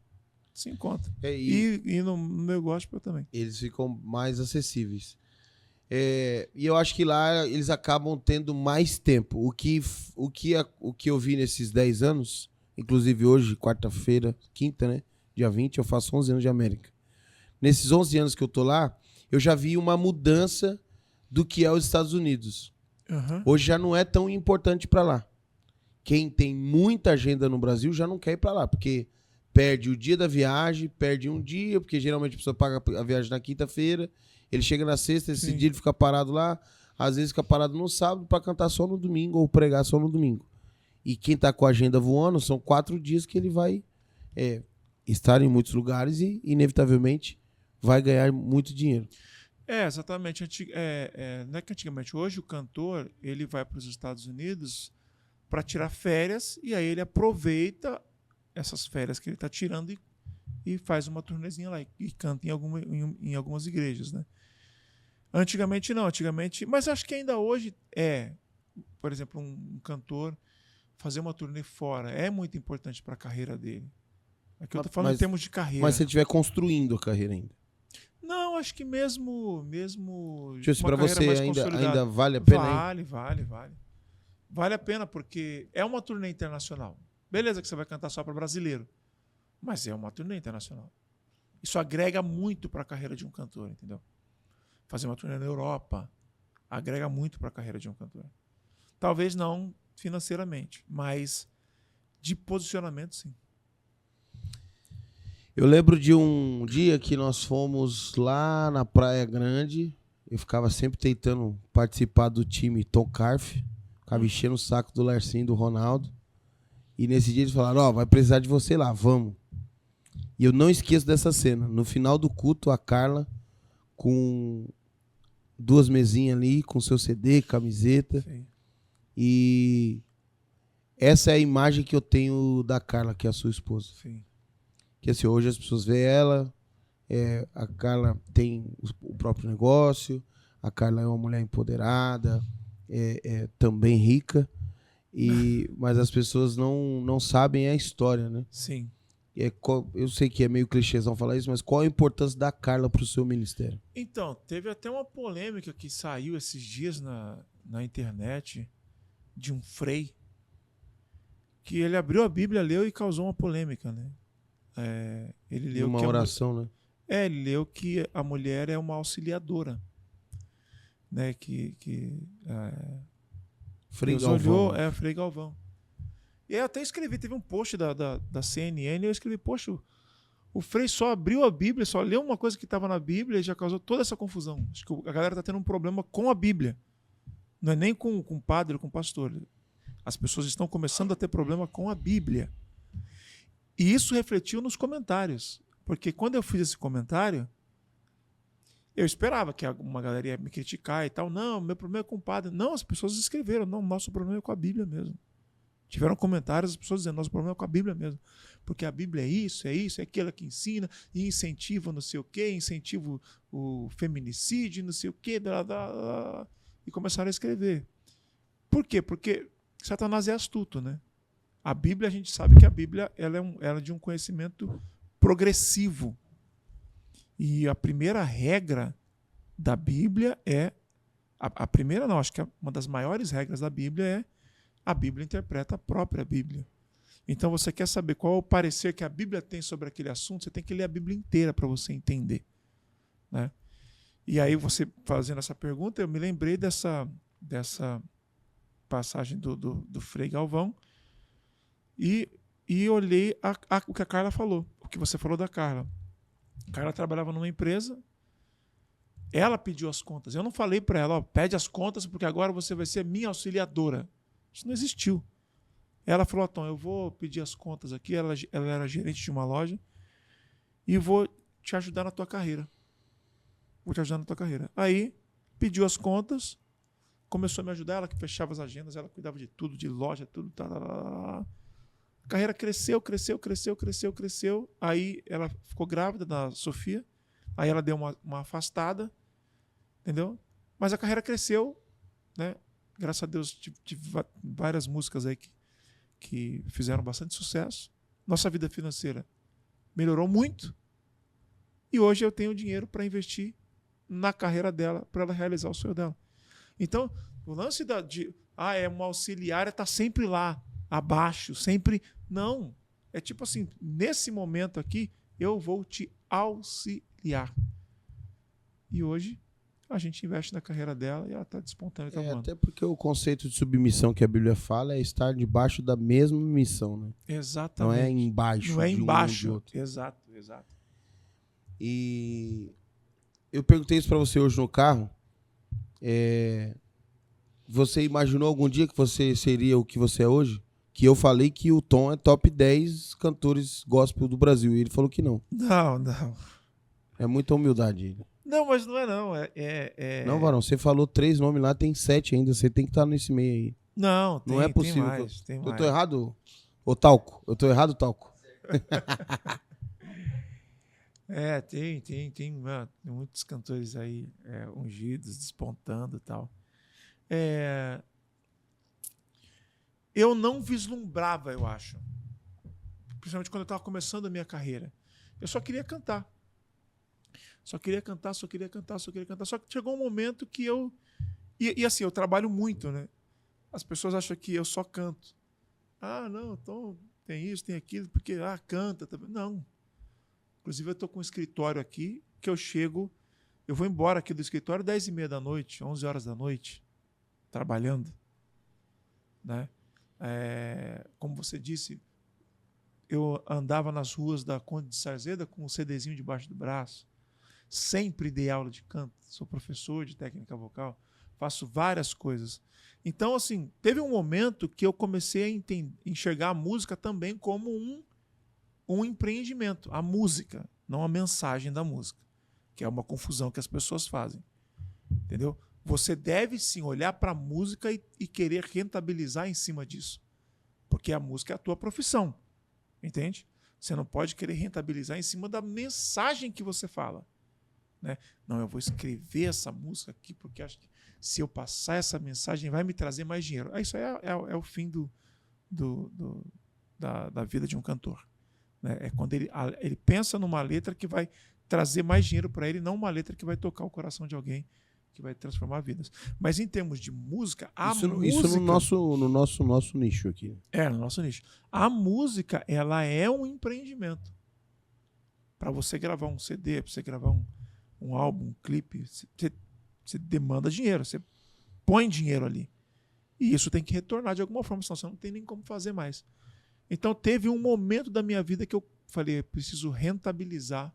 se encontra. E no meu gospel também. Eles ficam mais acessíveis. E eu acho que lá eles acabam tendo mais tempo. O que eu vi nesses 10 anos, inclusive hoje, quarta-feira, quinta, né? Dia 20, eu faço 11 anos de América. Nesses 11 anos que eu tô lá, eu já vi uma mudança do que é os Estados Unidos. Uhum. Hoje já não é tão importante para lá. Quem tem muita agenda no Brasil já não quer ir para lá, porque perde o dia da viagem, perde um dia, porque geralmente a pessoa paga a viagem na quinta-feira, ele chega na sexta, esse dia ele fica parado lá, às vezes fica parado no sábado para cantar só no domingo ou pregar só no domingo. E quem tá com a agenda voando, são 4 dias que ele vai estar em muitos lugares e, inevitavelmente, vai ganhar muito dinheiro. Exatamente. Não é que antigamente, hoje o cantor ele vai para os Estados Unidos para tirar férias e aí ele aproveita essas férias que ele está tirando e faz uma turnezinha lá e canta em algumas igrejas, né? Antigamente não, mas acho que ainda hoje por exemplo, um cantor fazer uma turnê fora é muito importante para a carreira dele. Aqui eu estou falando em termos de carreira. Mas se ele estiver construindo a carreira ainda. Não, acho que mesmo para você ainda vale a pena? Vale. Vale a pena porque é uma turnê internacional. Beleza que você vai cantar só para brasileiro, mas é uma turnê internacional. Isso agrega muito para a carreira de um cantor, entendeu? Fazer uma turnê na Europa agrega muito para a carreira de um cantor. Talvez não financeiramente, mas de posicionamento, sim. Eu lembro de um dia que nós fomos lá na Praia Grande. Eu ficava sempre tentando participar do time Tom Carf. Ficava enchendo o saco do Larcinho e do Ronaldo. E nesse dia eles falaram, vai precisar de você lá, vamos. E eu não esqueço dessa cena. No final do culto, a Carla com 2 mesinhas ali, com seu CD, camiseta. Sim. E essa é a imagem que eu tenho da Carla, que é a sua esposa. Sim. Que assim, hoje as pessoas veem ela, a Carla tem o próprio negócio, a Carla é uma mulher empoderada, também rica, mas as pessoas não sabem a história, né? Sim. Eu sei que é meio clichêzão falar isso, mas qual a importância da Carla para o seu ministério? Então, teve até uma polêmica que saiu esses dias na internet de um frei, que ele abriu a Bíblia, leu e causou uma polêmica, né? Ele leu uma oração, né? Ele leu que a mulher é uma auxiliadora, né? Frei Galvão. Frei Galvão. E eu até escrevi, teve um post da CNN, e eu escrevi, poxa, O Frei só abriu a Bíblia, só leu uma coisa que estava na Bíblia e já causou toda essa confusão. Acho que a galera está tendo um problema com a Bíblia. Não é nem com o padre ou com o pastor. As pessoas estão começando a ter problema com a Bíblia. E isso refletiu nos comentários. Porque quando eu fiz esse comentário, eu esperava que uma galera ia me criticar e tal. Não, meu problema é com o padre. Não, as pessoas escreveram. Não, nosso problema é com a Bíblia mesmo. Tiveram comentários, as pessoas dizendo, nosso problema é com a Bíblia mesmo. Porque a Bíblia é aquilo que ensina, e incentiva não sei o quê, incentiva o feminicídio, não sei o quê, e começaram a escrever. Por quê? Porque Satanás é astuto, né? A Bíblia, a gente sabe que a Bíblia ela é de um conhecimento progressivo. E a primeira regra da Bíblia é... A primeira não, acho que uma das maiores regras da Bíblia é a Bíblia interpreta a própria Bíblia. Então, você quer saber qual é o parecer que a Bíblia tem sobre aquele assunto, você tem que ler a Bíblia inteira para você entender. Né? E aí, você fazendo essa pergunta, eu me lembrei dessa passagem do Frei Galvão e olhei o que a Carla falou, o que você falou da Carla. A Carla trabalhava numa empresa, ela pediu as contas. Eu não falei para ela, pede as contas porque agora você vai ser minha auxiliadora. Isso não existiu. Ela falou, Tom, eu vou pedir as contas aqui, ela era gerente de uma loja, e vou te ajudar na tua carreira. Vou te ajudar na tua carreira. Aí, pediu as contas, começou a me ajudar, ela que fechava as agendas, ela cuidava de tudo, de loja, tudo. A carreira cresceu. Aí, ela ficou grávida da Sofia, aí ela deu uma afastada, entendeu? Mas a carreira cresceu, né? Graças a Deus, tive várias músicas aí que fizeram bastante sucesso. Nossa vida financeira melhorou muito. E hoje eu tenho dinheiro para investir na carreira dela, para ela realizar o sonho dela. Então, o lance é uma auxiliar, está sempre lá, abaixo, sempre... Não. É tipo assim, nesse momento aqui, eu vou te auxiliar. E hoje... a gente investe na carreira dela e ela está despontando. Até porque o conceito de submissão que a Bíblia fala é estar debaixo da mesma missão, né? Exatamente. Não é embaixo. Não é embaixo. Um de outro. Exato. E eu perguntei isso para você hoje no carro. Você imaginou algum dia que você seria o que você é hoje? Que eu falei que o Tom é top 10 cantores gospel do Brasil. E ele falou que não. Não. É muita humildade. Não, mas não é não. Não, Varão, você falou 3 nomes lá, tem 7 ainda. Você tem que estar nesse meio aí. Não é possível. Tem mais. Eu tô errado? Ô, Talco. Eu tô errado, Talco? Tem muitos cantores aí ungidos, despontando e tal. Eu não vislumbrava, eu acho. Principalmente quando eu estava começando a minha carreira. Eu só queria cantar. Só queria cantar. Só que chegou um momento que eu... E assim, eu trabalho muito, né? As pessoas acham que eu só canto. Não, então tem isso, tem aquilo, porque canta também. Não. Inclusive, eu estou com um escritório aqui, que eu vou embora aqui do escritório 10h30 da noite, 11 horas da noite, trabalhando. Né? Como você disse, eu andava nas ruas da Conde de Sarzeda com um CDzinho debaixo do braço. Sempre dei aula de canto, sou professor de técnica vocal, faço várias coisas. Então, assim, teve um momento que eu comecei a enxergar a música também como um empreendimento. A música, não a mensagem da música, que é uma confusão que as pessoas fazem. Entendeu? Você deve, sim, olhar para a música e querer rentabilizar em cima disso. Porque a música é a tua profissão. Entende? Você não pode querer rentabilizar em cima da mensagem que você fala. Né? Não, eu vou escrever essa música aqui porque acho que se eu passar essa mensagem vai me trazer mais dinheiro. Isso aí é o fim da vida de um cantor. Né? É quando ele pensa numa letra que vai trazer mais dinheiro para ele, não uma letra que vai tocar o coração de alguém, que vai transformar vidas. Mas em termos de música, Isso no nosso nicho aqui. No nosso nicho. A música, ela é um empreendimento. Para você gravar um CD, para você gravar um álbum, um clipe, você demanda dinheiro, você põe dinheiro ali. E isso tem que retornar de alguma forma, senão você não tem nem como fazer mais. Então teve um momento da minha vida que eu falei, preciso rentabilizar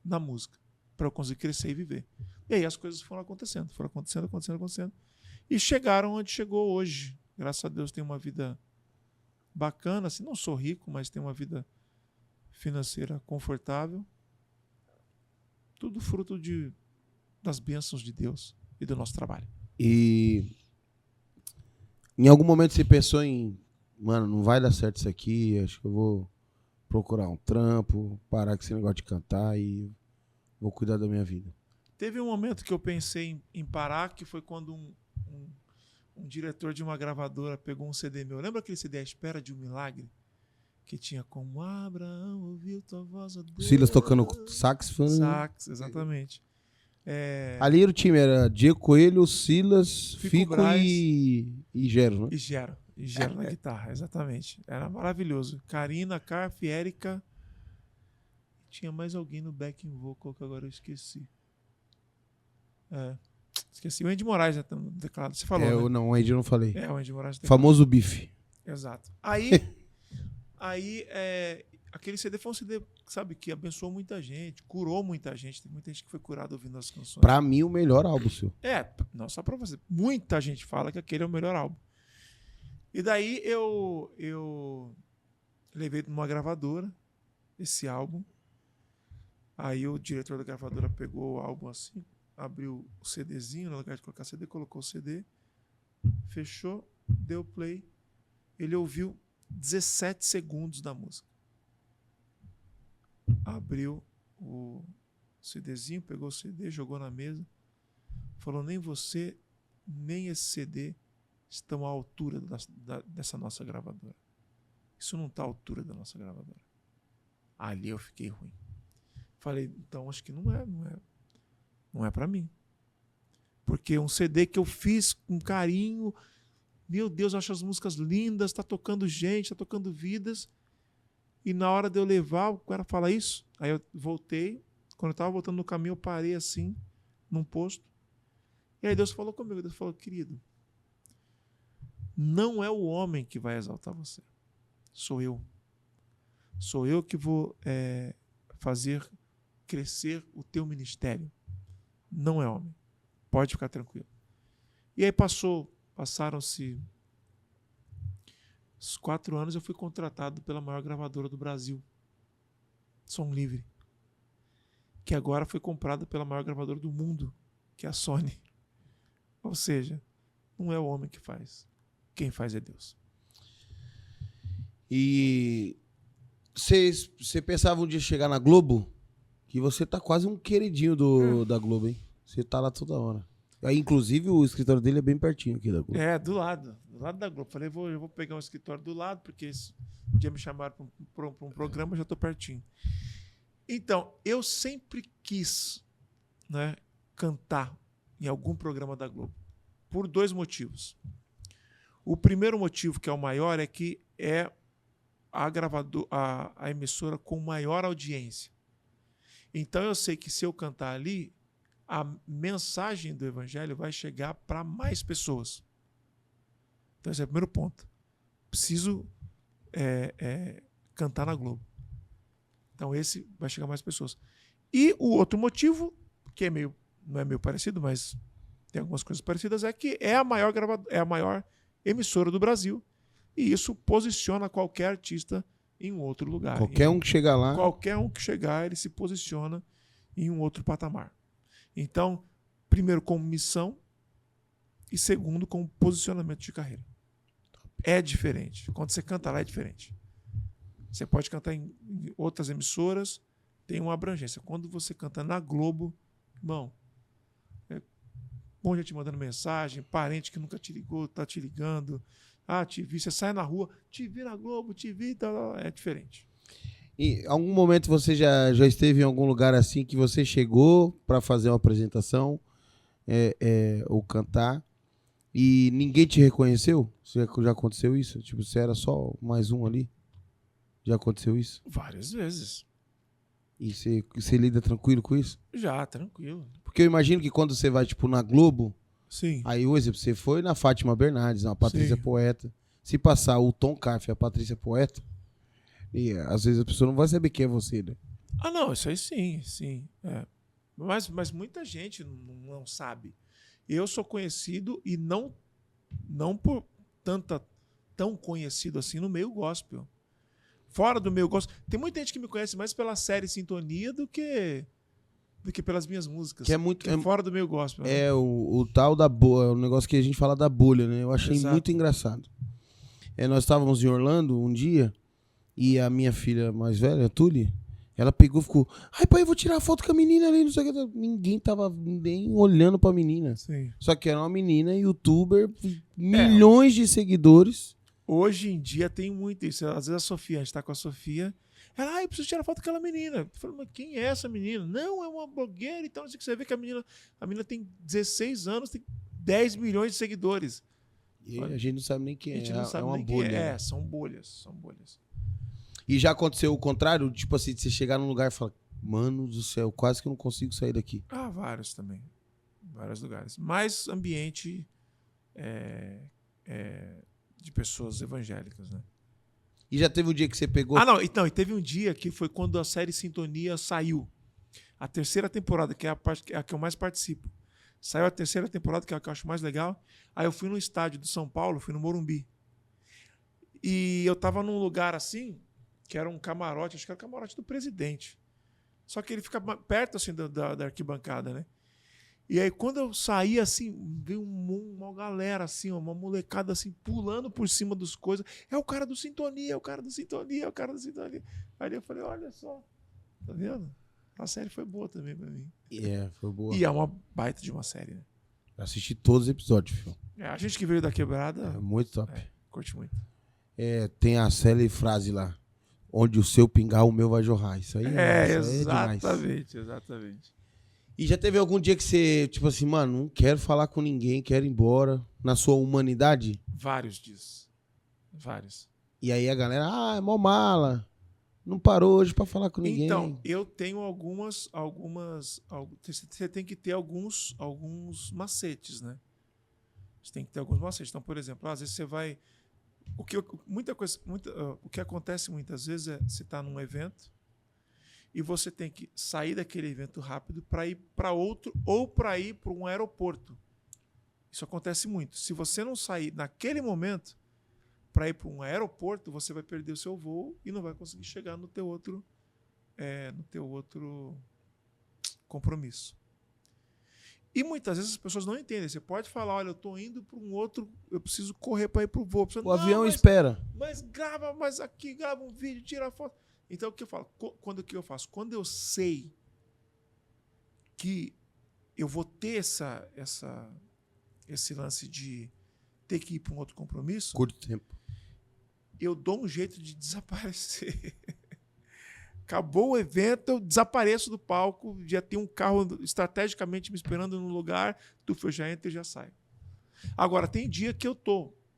na música para eu conseguir crescer e viver. E aí as coisas foram acontecendo. E chegaram onde chegou hoje. Graças a Deus tenho uma vida bacana. Assim, não sou rico, mas tenho uma vida financeira confortável. Tudo fruto das bênçãos de Deus e do nosso trabalho. E em algum momento você pensou em, mano, não vai dar certo isso aqui, acho que eu vou procurar um trampo, parar com esse negócio de cantar e vou cuidar da minha vida? Teve um momento que eu pensei em parar, que foi quando um diretor de uma gravadora pegou um CD meu. Lembra aquele CD A Espera de um Milagre? Que tinha como Abraão ouviu tua voz, ó Deus. Silas tocando sax. Sax, exatamente. Ali era o time, era Diego Coelho, Silas, Fico e Gero, né? E Gero na guitarra, exatamente. Era maravilhoso. Karina, Carf, Érica. Tinha mais alguém no backing vocal que agora eu esqueci. Esqueci. O Andy Moraes já no teclado. Você falou, né? Não, o Andy eu não falei. O Andy Moraes. Famoso bife. Exato. Aí aquele CD foi um CD, sabe, que abençoou muita gente, curou muita gente. Tem muita gente que foi curada ouvindo as canções. Pra mim, o melhor álbum, seu. Não só pra você. Muita gente fala que aquele é o melhor álbum. E daí eu levei numa gravadora esse álbum. Aí o diretor da gravadora pegou o álbum assim, abriu o CDzinho, no lugar de colocar CD, colocou o CD, fechou, deu play. Ele ouviu 17 segundos da música. Abriu o CDzinho, pegou o CD, jogou na mesa, falou: nem você, nem esse CD estão à altura dessa nossa gravadora. Isso não está à altura da nossa gravadora. Ali eu fiquei ruim. Falei, então acho que não é para mim. Porque um CD que eu fiz com carinho, meu Deus, eu acho as músicas lindas, está tocando gente, está tocando vidas. E na hora de eu levar, o cara fala isso. Aí eu voltei. Quando eu estava voltando no caminho, eu parei assim, num posto. E aí Deus falou comigo. Deus falou: querido, não é o homem que vai exaltar você. Sou eu. Sou eu que vou fazer crescer o teu ministério. Não é homem. Pode ficar tranquilo. E aí passaram-se 4 anos, eu fui contratado pela maior gravadora do Brasil, Som Livre, que agora foi comprada pela maior gravadora do mundo, que é a Sony. Ou seja, não é o homem que faz. Quem faz é Deus. E você pensava um dia chegar na Globo? Que você tá quase um queridinho da Globo, hein? Você tá lá toda hora. Aí, inclusive, o escritório dele é bem pertinho aqui da Globo. Do lado da Globo. Falei, eu vou pegar um escritório do lado, porque um dia me chamaram para um programa, eu já tô pertinho. Então, eu sempre quis, né, cantar em algum programa da Globo, por 2 motivos. O primeiro motivo, que é o maior, é que é a emissora com maior audiência. Então eu sei que se eu cantar ali, a mensagem do evangelho vai chegar para mais pessoas. Então esse é o primeiro ponto. Preciso cantar na Globo. Então esse vai chegar a mais pessoas. E o outro motivo, que não é meio parecido, mas tem algumas coisas parecidas, é que é a maior emissora do Brasil. E isso posiciona qualquer artista em um outro lugar. Qualquer um que chegar lá. Qualquer um que chegar, ele se posiciona em um outro patamar. Então, primeiro, como missão, e segundo, como posicionamento de carreira. É diferente. Quando você canta lá, é diferente. Você pode cantar em outras emissoras, tem uma abrangência. Quando você canta na Globo, irmão, bom gente te mandando mensagem, parente que nunca te ligou, tá te ligando. Te vi, você sai na rua, te vi na Globo, te vi, é diferente. E em algum momento você já esteve em algum lugar assim que você chegou para fazer uma apresentação ou cantar e ninguém te reconheceu? Já aconteceu isso? Tipo, você era só mais um ali? Já aconteceu isso? Várias vezes. E você lida tranquilo com isso? Já, tranquilo. Porque eu imagino que quando você vai, tipo, na Globo, sim. Aí, por exemplo, você foi na Fátima Bernardes, a Patrícia Sim. Poeta. Se passar o Tom Carf e a Patrícia Poeta, E às vezes a pessoa não vai saber quem é você, né? Ah, não, isso aí sim, sim. É. Mas muita gente não sabe. Eu sou conhecido e não por tão conhecido assim no meio gospel. Fora do meio gospel. Tem muita gente que me conhece mais pela série Sintonia do que pelas minhas músicas. Que é muito. Que é fora do meio gospel. Né? É o tal da bolha, o negócio que a gente fala da bolha, né? Eu achei Exato. muito engraçado. Nós estávamos em Orlando um dia e a minha filha mais velha, a Tully, ela pegou e ficou: ai, pai, eu vou tirar foto com a menina ali, não sei o que. Ninguém tava nem olhando pra menina. Sim. Só que era uma menina, youtuber, milhões de seguidores. Hoje em dia tem muito isso. Às vezes a Sofia, a gente tá com a Sofia. Ela, eu preciso tirar foto com aquela menina. Eu falei, mas quem é essa menina? Não, é uma blogueira e tal. Não sei o que você vê que a menina tem 16 anos, tem 10 milhões de seguidores. E a gente não sabe nem quem é. A gente não sabe uma nem bolha. quem é. São bolhas. E já aconteceu o contrário? Tipo assim, de você chegar num lugar e falar: mano do céu, quase que eu não consigo sair daqui. Ah, vários também. Vários lugares. Mais ambiente de pessoas evangélicas, né? E já teve um dia que você pegou... Ah, não. Então, e teve um dia que foi quando a série Sintonia saiu. A terceira temporada, que é a que eu mais participo. Saiu a terceira temporada, que é a que eu acho mais legal. Aí eu fui no estádio do São Paulo, fui no Morumbi. E eu tava num lugar assim, que era um camarote, acho que era o camarote do presidente. Só que ele fica perto assim da arquibancada, né? E aí quando eu saí assim, veio uma galera assim, uma molecada assim, pulando por cima dos coisas. É o cara do Sintonia, é o cara do Sintonia, é o cara do Sintonia. Aí eu falei, olha só, tá vendo? A série foi boa também pra mim. Foi boa. E é uma baita de uma série, né? Eu assisti todos os episódios, filho. A gente que veio da quebrada... É muito top. Curte muito. Tem a célebre frase lá: onde o seu pingar, o meu vai jorrar. Isso aí, exatamente, exatamente. E já teve algum dia que você, tipo assim, mano, não quero falar com ninguém, quero ir embora, na sua humanidade? Vários dias. Vários. E aí a galera, é mó mala, não parou hoje pra falar com ninguém. Então, eu tenho você tem que ter alguns macetes, né? Você tem que ter alguns macetes. Então, por exemplo, às vezes você vai... O que acontece muitas vezes é você está num evento e você tem que sair daquele evento rápido para ir para outro ou para ir para um aeroporto. Isso acontece muito. Se você não sair naquele momento para ir para um aeroporto, você vai perder o seu voo e não vai conseguir chegar no teu outro compromisso. E muitas vezes as pessoas não entendem. Você pode falar, olha, eu estou indo para um outro, eu preciso correr para ir para o voo. O avião espera. Mas grava um vídeo, tira a foto. Então, o que eu falo? Que eu faço? Quando eu sei que eu vou ter esse lance de ter que ir para um outro compromisso, curto tempo, eu dou um jeito de desaparecer. Acabou o evento, eu desapareço do palco, já tem um carro estrategicamente me esperando no lugar, eu já entro e já saio. Agora, tem dia que eu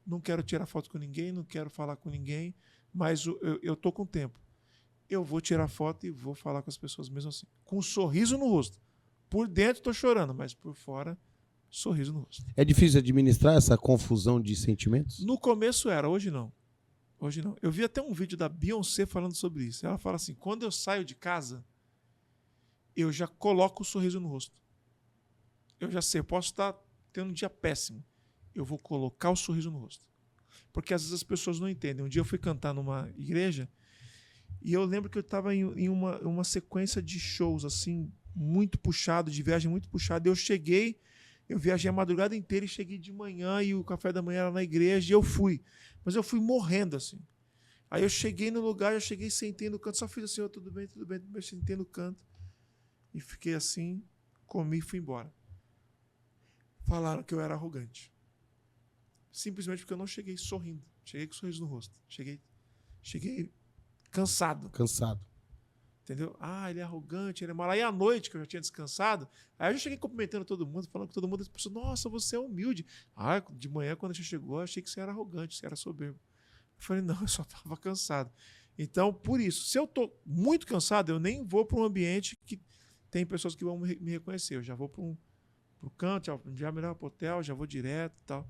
não quero tirar foto com ninguém, não quero falar com ninguém, mas eu tô com tempo. Eu vou tirar foto e vou falar com as pessoas mesmo assim, com um sorriso no rosto. Por dentro tô chorando, mas por fora, sorriso no rosto. É difícil administrar essa confusão de sentimentos? No começo era, hoje não. Hoje não. Eu vi até um vídeo da Beyoncé falando sobre isso. Ela fala assim, quando eu saio de casa, eu já coloco o sorriso no rosto. Eu já sei, eu posso estar tendo um dia péssimo. Eu vou colocar o sorriso no rosto. Porque às vezes as pessoas não entendem. Um dia eu fui cantar numa igreja e eu lembro que eu estava em uma sequência de shows assim, muito puxado, de viagem muito puxada. Eu viajei a madrugada inteira e cheguei de manhã e o café da manhã era na igreja e eu fui. Mas eu fui morrendo, assim. Aí eu cheguei no lugar, eu cheguei, sentei no canto, só fiz assim, tudo bem, sentei no canto. E fiquei assim, comi e fui embora. Falaram que eu era arrogante. Simplesmente porque eu não cheguei sorrindo. Cheguei com um sorriso no rosto. Cheguei cansado. Entendeu? Ele é arrogante, ele é mal. Aí à noite, que eu já tinha descansado, aí eu já cheguei cumprimentando todo mundo, falando com todo mundo, as pessoas, nossa, você é humilde. De manhã, quando a gente chegou, eu achei que você era arrogante, você era soberbo. Eu falei, não, eu só estava cansado. Então, por isso, se eu estou muito cansado, eu nem vou para um ambiente que tem pessoas que vão me reconhecer. Eu já vou para um canto, já melhor para o hotel, já vou direto e tal.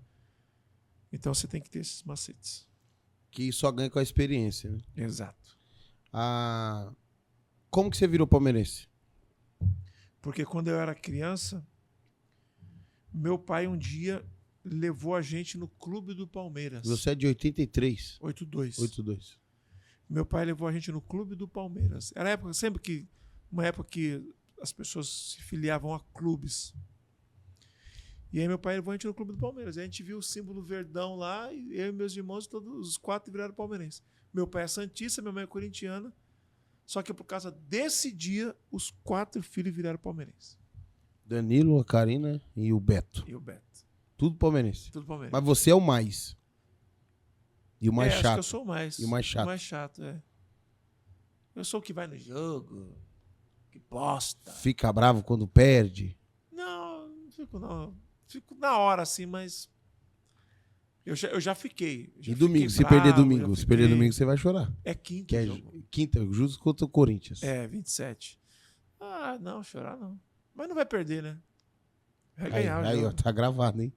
Então, você tem que ter esses macetes. Que só ganha com a experiência, né? Exato. Como que você virou palmeirense? Porque quando eu era criança, meu pai um dia levou a gente no Clube do Palmeiras. Você é de 83. 82. 82. Meu pai levou a gente no Clube do Palmeiras. Era uma época que as pessoas se filiavam a clubes. E aí meu pai levou a gente no Clube do Palmeiras. Aí a gente viu o símbolo verdão lá, e eu e meus irmãos, todos os 4 viraram palmeirenses. Meu pai é santista, minha mãe é corintiana. Só que por causa desse dia, os 4 filhos viraram palmeirenses. Danilo, a Karina e o Beto. E o Beto. Tudo palmeirense. Tudo palmeirense. Mas você é o mais. E o mais Acho chato. que eu sou o mais. E o mais chato. O mais chato, é. Eu sou o que vai no jogo, que bosta. Fica bravo quando perde. Não fico não. Fico na hora, assim, mas... Eu já fiquei. E domingo, se perder domingo. Se perder domingo, você vai chorar. É quinta. Que é quinta, justo contra o Corinthians. É, 27. Ah, não, chorar não. Mas não vai perder, né? Vai ganhar o aí, jogo. ó, tá gravado, hein?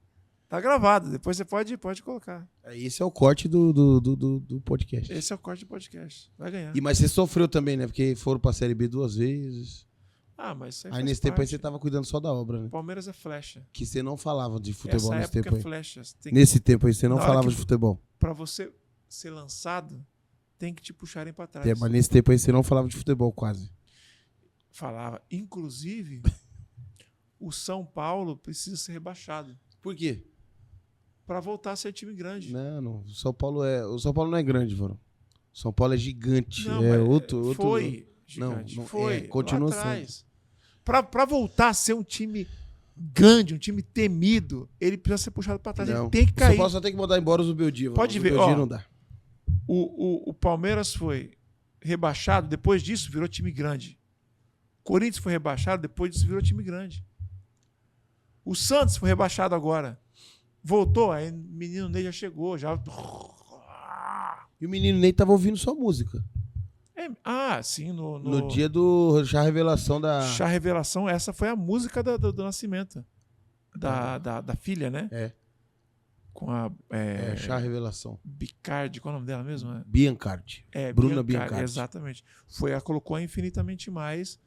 Tá gravado, depois você pode colocar. Esse é o corte do podcast. Esse é o corte do podcast. Vai ganhar. Mas você sofreu também, né? Porque foram pra Série B 2 vezes. Ah, mas isso Aí nesse tempo aí você tava cuidando só da obra, né? Palmeiras é flecha. Que você não falava de futebol nesse tempo aí. Flecha. Nesse tempo aí você não Na hora falava que- de futebol. Pra você ser lançado, tem que te puxarem pra trás. É, mas nesse tempo aí você não falava de futebol quase. Falava. Inclusive, o São Paulo precisa ser rebaixado Por quê? pra voltar a ser time grande. Não. O São Paulo não é grande, mano. O São Paulo é gigante. Não, é mas outro. foi gigante. Não, foi. continua lá atrás. Pra voltar a ser um time grande, um time temido, ele precisa ser puxado pra trás. Não. Ele tem que O São cair. Paulo só tem que mandar embora o Zubeldia. Pode o ver, Zubeldia ó. não dá. O Palmeiras foi rebaixado, depois disso virou time grande. Corinthians foi rebaixado, depois disso virou time grande. O Santos foi rebaixado agora. Voltou, aí o menino Ney já chegou, já... E o menino Ney tava ouvindo sua música. Sim, No dia do chá revelação da... Chá Revelação, essa foi a música do nascimento. Da filha, né? É. Com a... chá revelação. Bicardi, qual é o nome dela mesmo? Biancardi. Bruna Biancardi. Exatamente. Ela colocou a Infinitamente Mais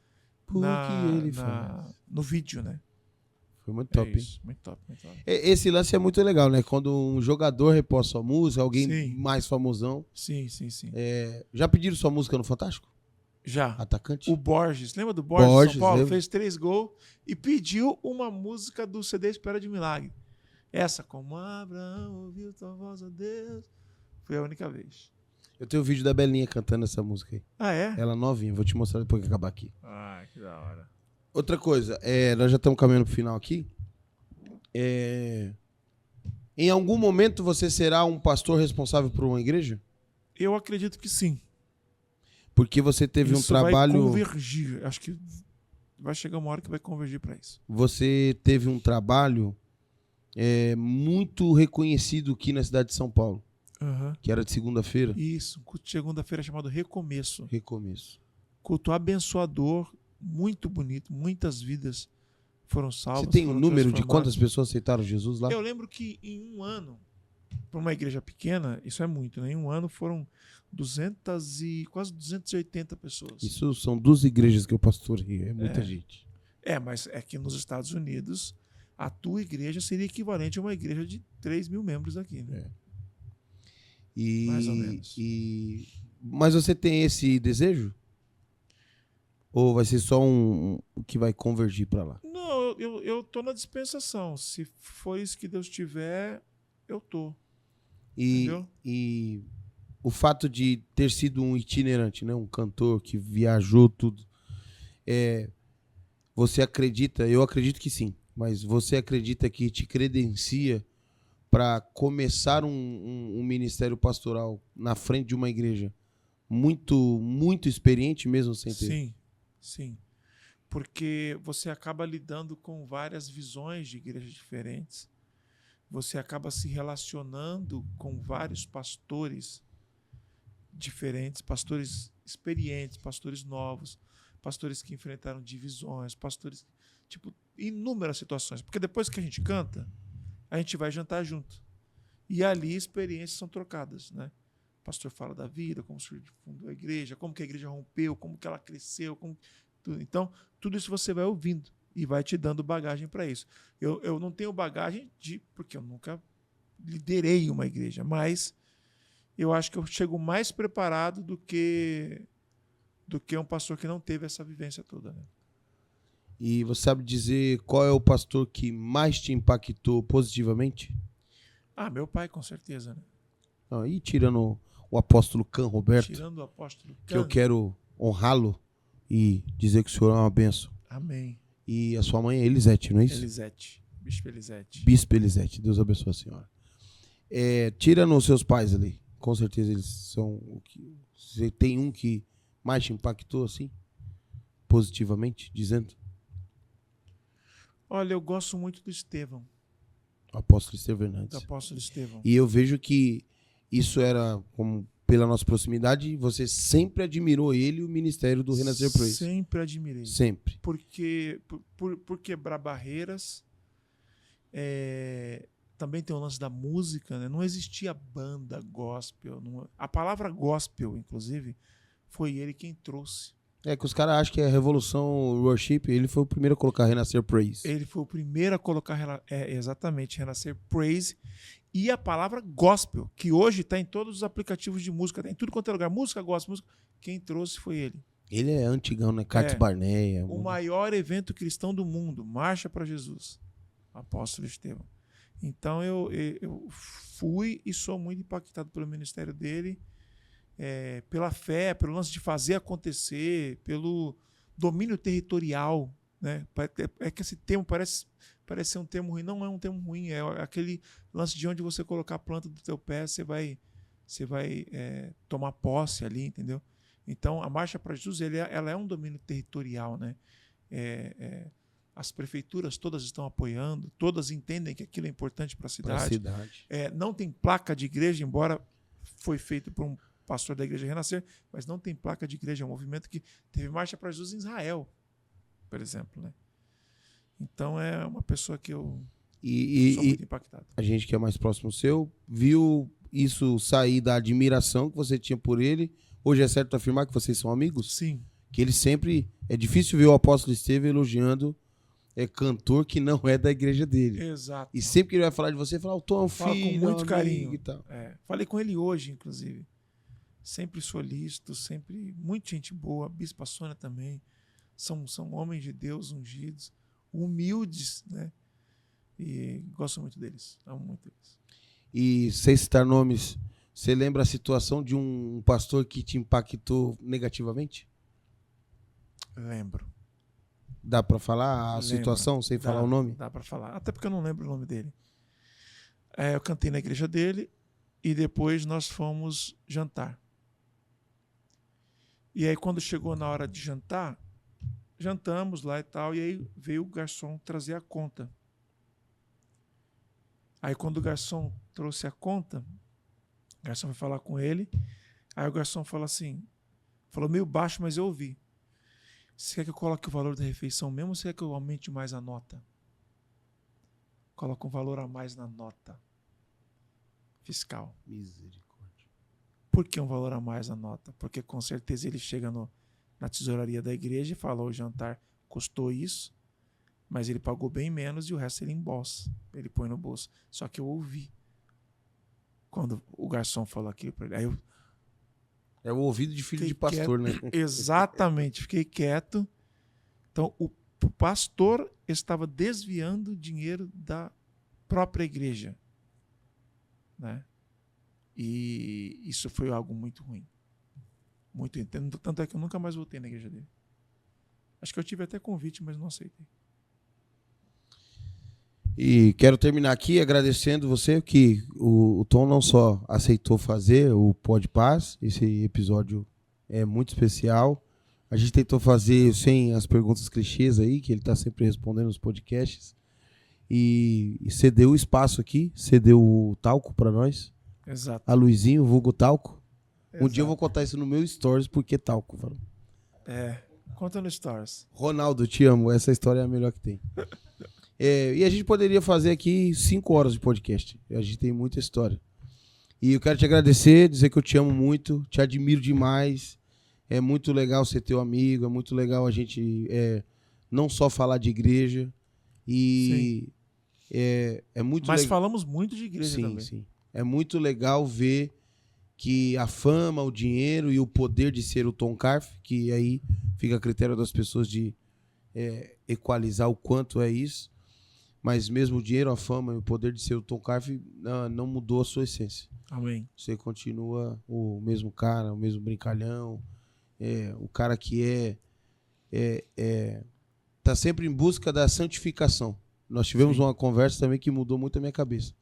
Por que ele faz? no vídeo, né? Foi muito top, hein? Isso, muito top, muito top. Esse lance é muito legal, né? Quando um jogador reposta sua música, alguém Sim. mais famosão. Sim. Já pediram sua música no Fantástico? Já. Atacante? O Borges, lembra do Borges? Borges, São Paulo lembro. fez 3 gols e pediu uma música do CD Espera de Milagre. Essa, como Abraão ouviu tua voz, ó Deus. Foi a única vez. Eu tenho o vídeo da Belinha cantando essa música aí. Ah, é? Ela novinha, vou te mostrar depois que acabar aqui. Ah, que da hora. Outra coisa, nós já estamos caminhando pro final aqui. Em algum momento você será um pastor responsável por uma igreja? Eu acredito que sim. Porque você teve Isso um trabalho. vai convergir. Acho que vai chegar uma hora que vai convergir para isso. Você teve um trabalho muito reconhecido aqui na cidade de São Paulo, Uhum. que era de segunda-feira. Isso. Culto de segunda-feira chamado Recomeço. Recomeço. Culto abençoador, muito bonito. Muitas vidas foram salvas. Você tem um foram número de transformadas. quantas pessoas aceitaram Jesus lá? Eu lembro que em um ano, para uma igreja pequena, isso é muito, né? Em um ano foram quase 280 pessoas. Isso são 2 igrejas que eu pastorei, é muita gente. Mas é que nos Estados Unidos, a tua igreja seria equivalente a uma igreja de 3 mil membros aqui, né? Mais ou menos. Mas você tem esse desejo? Ou vai ser só um que vai convergir para lá? Não, eu tô na dispensação. Se for isso que Deus tiver, eu tô. Entendeu? E o fato de ter sido um itinerante, né? Um cantor que viajou tudo, você acredita? Eu acredito que sim, mas você acredita que te credencia para começar um ministério pastoral na frente de uma igreja muito experiente mesmo sem ter? Sim. Porque você acaba lidando com várias visões de igrejas diferentes. Você acaba se relacionando com vários pastores diferentes, pastores experientes, pastores novos, pastores que enfrentaram divisões, pastores, inúmeras situações. Porque depois que a gente canta, a gente vai jantar junto. E ali experiências são trocadas, né? pastor fala da vida, como se fundou a igreja, como que a igreja rompeu, como que ela cresceu, tudo. Então, tudo isso você vai ouvindo e vai te dando bagagem para isso. Eu não tenho bagagem porque eu nunca liderei uma igreja, mas eu acho que eu chego mais preparado do que um pastor que não teve essa vivência toda, né? E você sabe dizer qual é o pastor que mais te impactou positivamente? Meu pai, com certeza, né? Não, e tirando o apóstolo Can Roberto, Tirando o apóstolo que eu quero honrá-lo e dizer que o senhor é uma bênção. Amém. E a sua mãe é Elisete, não é isso? Elisete. Bispo Elisete. Bispo Elisete. Deus abençoe a senhora. Tirando os seus pais ali, com certeza eles são o que... Você tem um que mais te impactou, assim? Positivamente, dizendo? Olha, eu gosto muito do Estevão. O apóstolo Estevão Do Hernandes. apóstolo Estevão. E eu vejo que isso era, como pela nossa proximidade, você sempre admirou ele e o ministério do Renascer Praise. Sempre admirei. Sempre. Porque, por quebrar barreiras, também tem o lance da música, né? Não existia banda gospel. A palavra gospel, inclusive, foi ele quem trouxe. Que os caras acham que é a revolução worship, ele foi o primeiro a colocar Renascer Praise. Ele foi o primeiro a colocar exatamente Renascer Praise e a palavra gospel, que hoje está em todos os aplicativos de música, tá em tudo quanto é lugar. Música, gospel, música. Quem trouxe foi ele. Ele é antigão, né? Carlos Barneia. O maior evento cristão do mundo, Marcha para Jesus. Apóstolo Estevão. Então eu fui e sou muito impactado pelo ministério dele, pela fé, pelo lance de fazer acontecer, pelo domínio territorial, né? É que esse termo parece ser um termo ruim. Não é um termo ruim, é aquele lance de onde você colocar a planta do teu pé, você vai tomar posse ali, entendeu? Então, a Marcha para Jesus, ela é um domínio territorial, né? As prefeituras todas estão apoiando, todas entendem que aquilo é importante para a cidade. Não tem placa de igreja, embora foi feito por um pastor da Igreja Renascer, mas não tem placa de igreja. É um movimento que teve Marcha para Jesus em Israel, por exemplo, né? Então, é uma pessoa que eu sou muito impactado. A gente que é mais próximo seu, viu isso sair da admiração que você tinha por ele. Hoje é certo afirmar que vocês são amigos? Sim. Que ele sempre... É difícil ver o apóstolo Estevão elogiando cantor que não é da igreja dele. Exato. E sempre que ele vai falar de você, ele fala, o Tom é um filho, com muito carinho. E tal. Falei com ele hoje, inclusive. Sempre solícito, sempre muito gente boa. Bispa Sônia também. São homens de Deus ungidos, humildes, né? E gosto muito deles. Amo muito eles. E sem citar nomes, você lembra a situação de um pastor que te impactou negativamente? Lembro. Dá pra falar a situação sem falar o nome? Dá pra falar. Até porque eu não lembro o nome dele. Eu cantei na igreja dele e depois nós fomos jantar. E aí, quando chegou na hora de jantar, jantamos lá e tal, e aí veio o garçom trazer a conta. Aí, quando o garçom trouxe a conta, o garçom foi falar com ele, aí o garçom falou assim, falou meio baixo, mas eu ouvi. Você quer que eu coloque o valor da refeição mesmo ou você quer que eu aumente mais a nota? Coloca um valor a mais na nota fiscal. Misericórdia. Por que um valor a mais na nota? Porque com certeza ele chega na tesouraria da igreja e fala, o jantar custou isso, mas ele pagou bem menos e o resto ele embolsa. Ele põe no bolso. Só que eu ouvi quando o garçom falou aquilo para ele. Aí eu É o ouvido de filho de pastor, quieto. né? Exatamente, fiquei quieto. Então, o pastor estava desviando dinheiro da própria igreja, né? E isso foi algo muito ruim. Muito entendo. Tanto é que eu nunca mais voltei na igreja dele. Acho que eu tive até convite, mas não aceitei. E quero terminar aqui agradecendo você que o Tom não só aceitou fazer o Pod Paz, esse episódio é muito especial. A gente tentou fazer sem as perguntas clichês aí, que ele está sempre respondendo nos podcasts. E cedeu o espaço aqui, cedeu o talco para nós. Exato. A Luizinho, vulgo talco. Exato. Um dia eu vou contar isso no meu stories, porque talco. Fala. Conta no Stories. Ronaldo, te amo. Essa história é a melhor que tem. E a gente poderia fazer aqui 5 horas de podcast. A gente tem muita história. E eu quero te agradecer, dizer que eu te amo muito, te admiro demais. É muito legal ser teu amigo, é muito legal a gente não só falar de igreja. E é muito Mas legal. falamos muito de igreja também. Sim. É muito legal ver que a fama, o dinheiro e o poder de ser o Tom Carf, que aí fica a critério das pessoas de equalizar o quanto é isso, mas mesmo o dinheiro, a fama e o poder de ser o Tom Carf não mudou a sua essência. Amém. Você continua o mesmo cara, o mesmo brincalhão, o cara que tá sempre em busca da santificação. Nós tivemos uma conversa também que mudou muito a minha cabeça.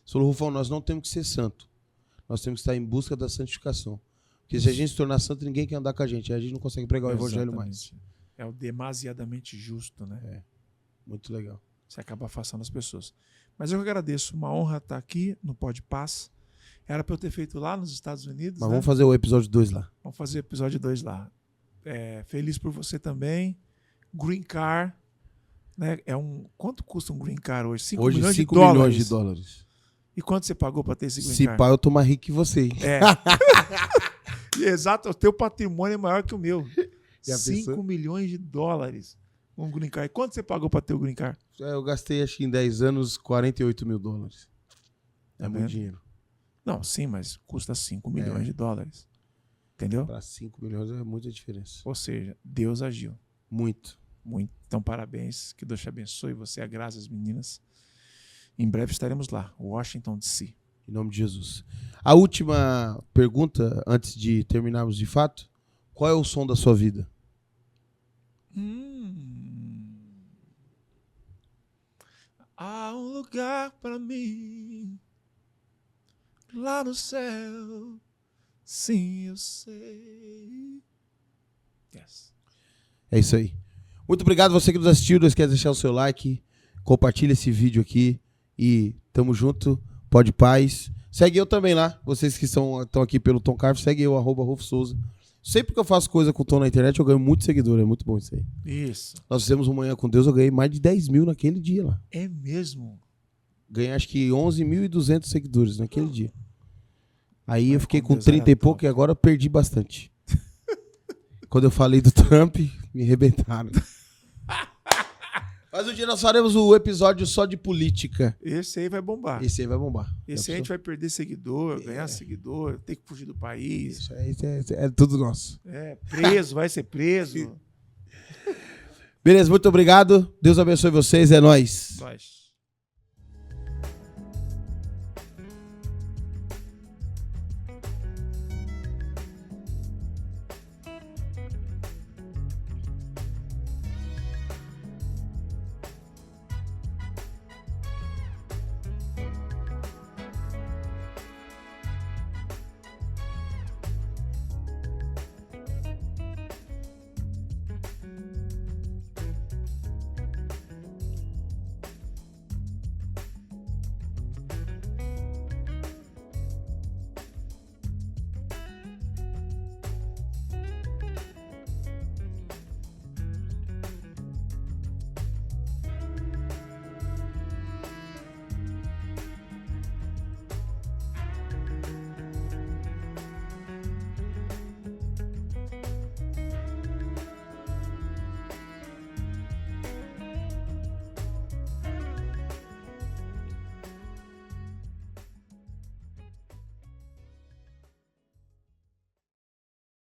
Você falou, Rufão, nós não temos que ser santo. Nós temos que estar em busca da santificação. Porque se a gente se tornar santo, ninguém quer andar com a gente. Aí a gente não consegue pregar o evangelho mais. É o demasiadamente justo, né? Muito legal. Você acaba afastando as pessoas. Mas eu agradeço. Uma honra estar aqui no Pod Paz. Era para eu ter feito lá nos Estados Unidos. Mas vamos fazer o episódio 2 lá. Vamos fazer o episódio 2 lá. Feliz por você também. Green Car. Né? Quanto custa um Green Car hoje? 5 hoje, milhões 5 de dólares. milhões de dólares. E quanto você pagou para ter esse Green Se Car? pá, eu tô mais rico que você. Exato, o teu patrimônio é maior que o meu. Já 5 pensou? milhões de dólares um Green Car. E quanto você pagou para ter o Green Car? Eu gastei, acho que em 10 anos, 48 mil dólares. É Tá muito vendo? dinheiro. Não, sim, mas custa 5 milhões de dólares. Entendeu? Para 5 milhões é muita diferença. Ou seja, Deus agiu. Muito. Muito. Então, parabéns. Que Deus te abençoe. Você, a graça, as meninas. Em breve estaremos lá, Washington, D.C. Em nome de Jesus. A última pergunta, antes de terminarmos de fato. Qual é o som da sua vida? Há um lugar para mim lá no céu. Sim, eu sei. Yes. É isso aí. Muito obrigado você que nos assistiu. Não esquece de deixar o seu like. Compartilha esse vídeo aqui. E tamo junto. Pode paz. Segue eu também lá. Vocês que estão aqui pelo Tom Carf, segue eu, @RufSouza. Sempre que eu faço coisa com o Tom na internet, eu ganho muito seguidor. É muito bom isso aí. Isso. Nós fizemos um Manhã com Deus, eu ganhei mais de 10 mil naquele dia lá. É mesmo? Ganhei acho que 11.200 seguidores naquele dia. Aí eu fiquei com com Deus 30 e era pouco top. e agora eu perdi bastante. Quando eu falei do Trump, me arrebentaram. Mas um dia nós faremos o episódio só de política. Esse aí vai bombar. Esse aí vai bombar. Esse aí a gente vai perder seguidor, ganhar seguidor, ter que fugir do país. Isso aí é tudo nosso. Preso, vai ser preso. Beleza, muito obrigado. Deus abençoe vocês. É nóis. Nós.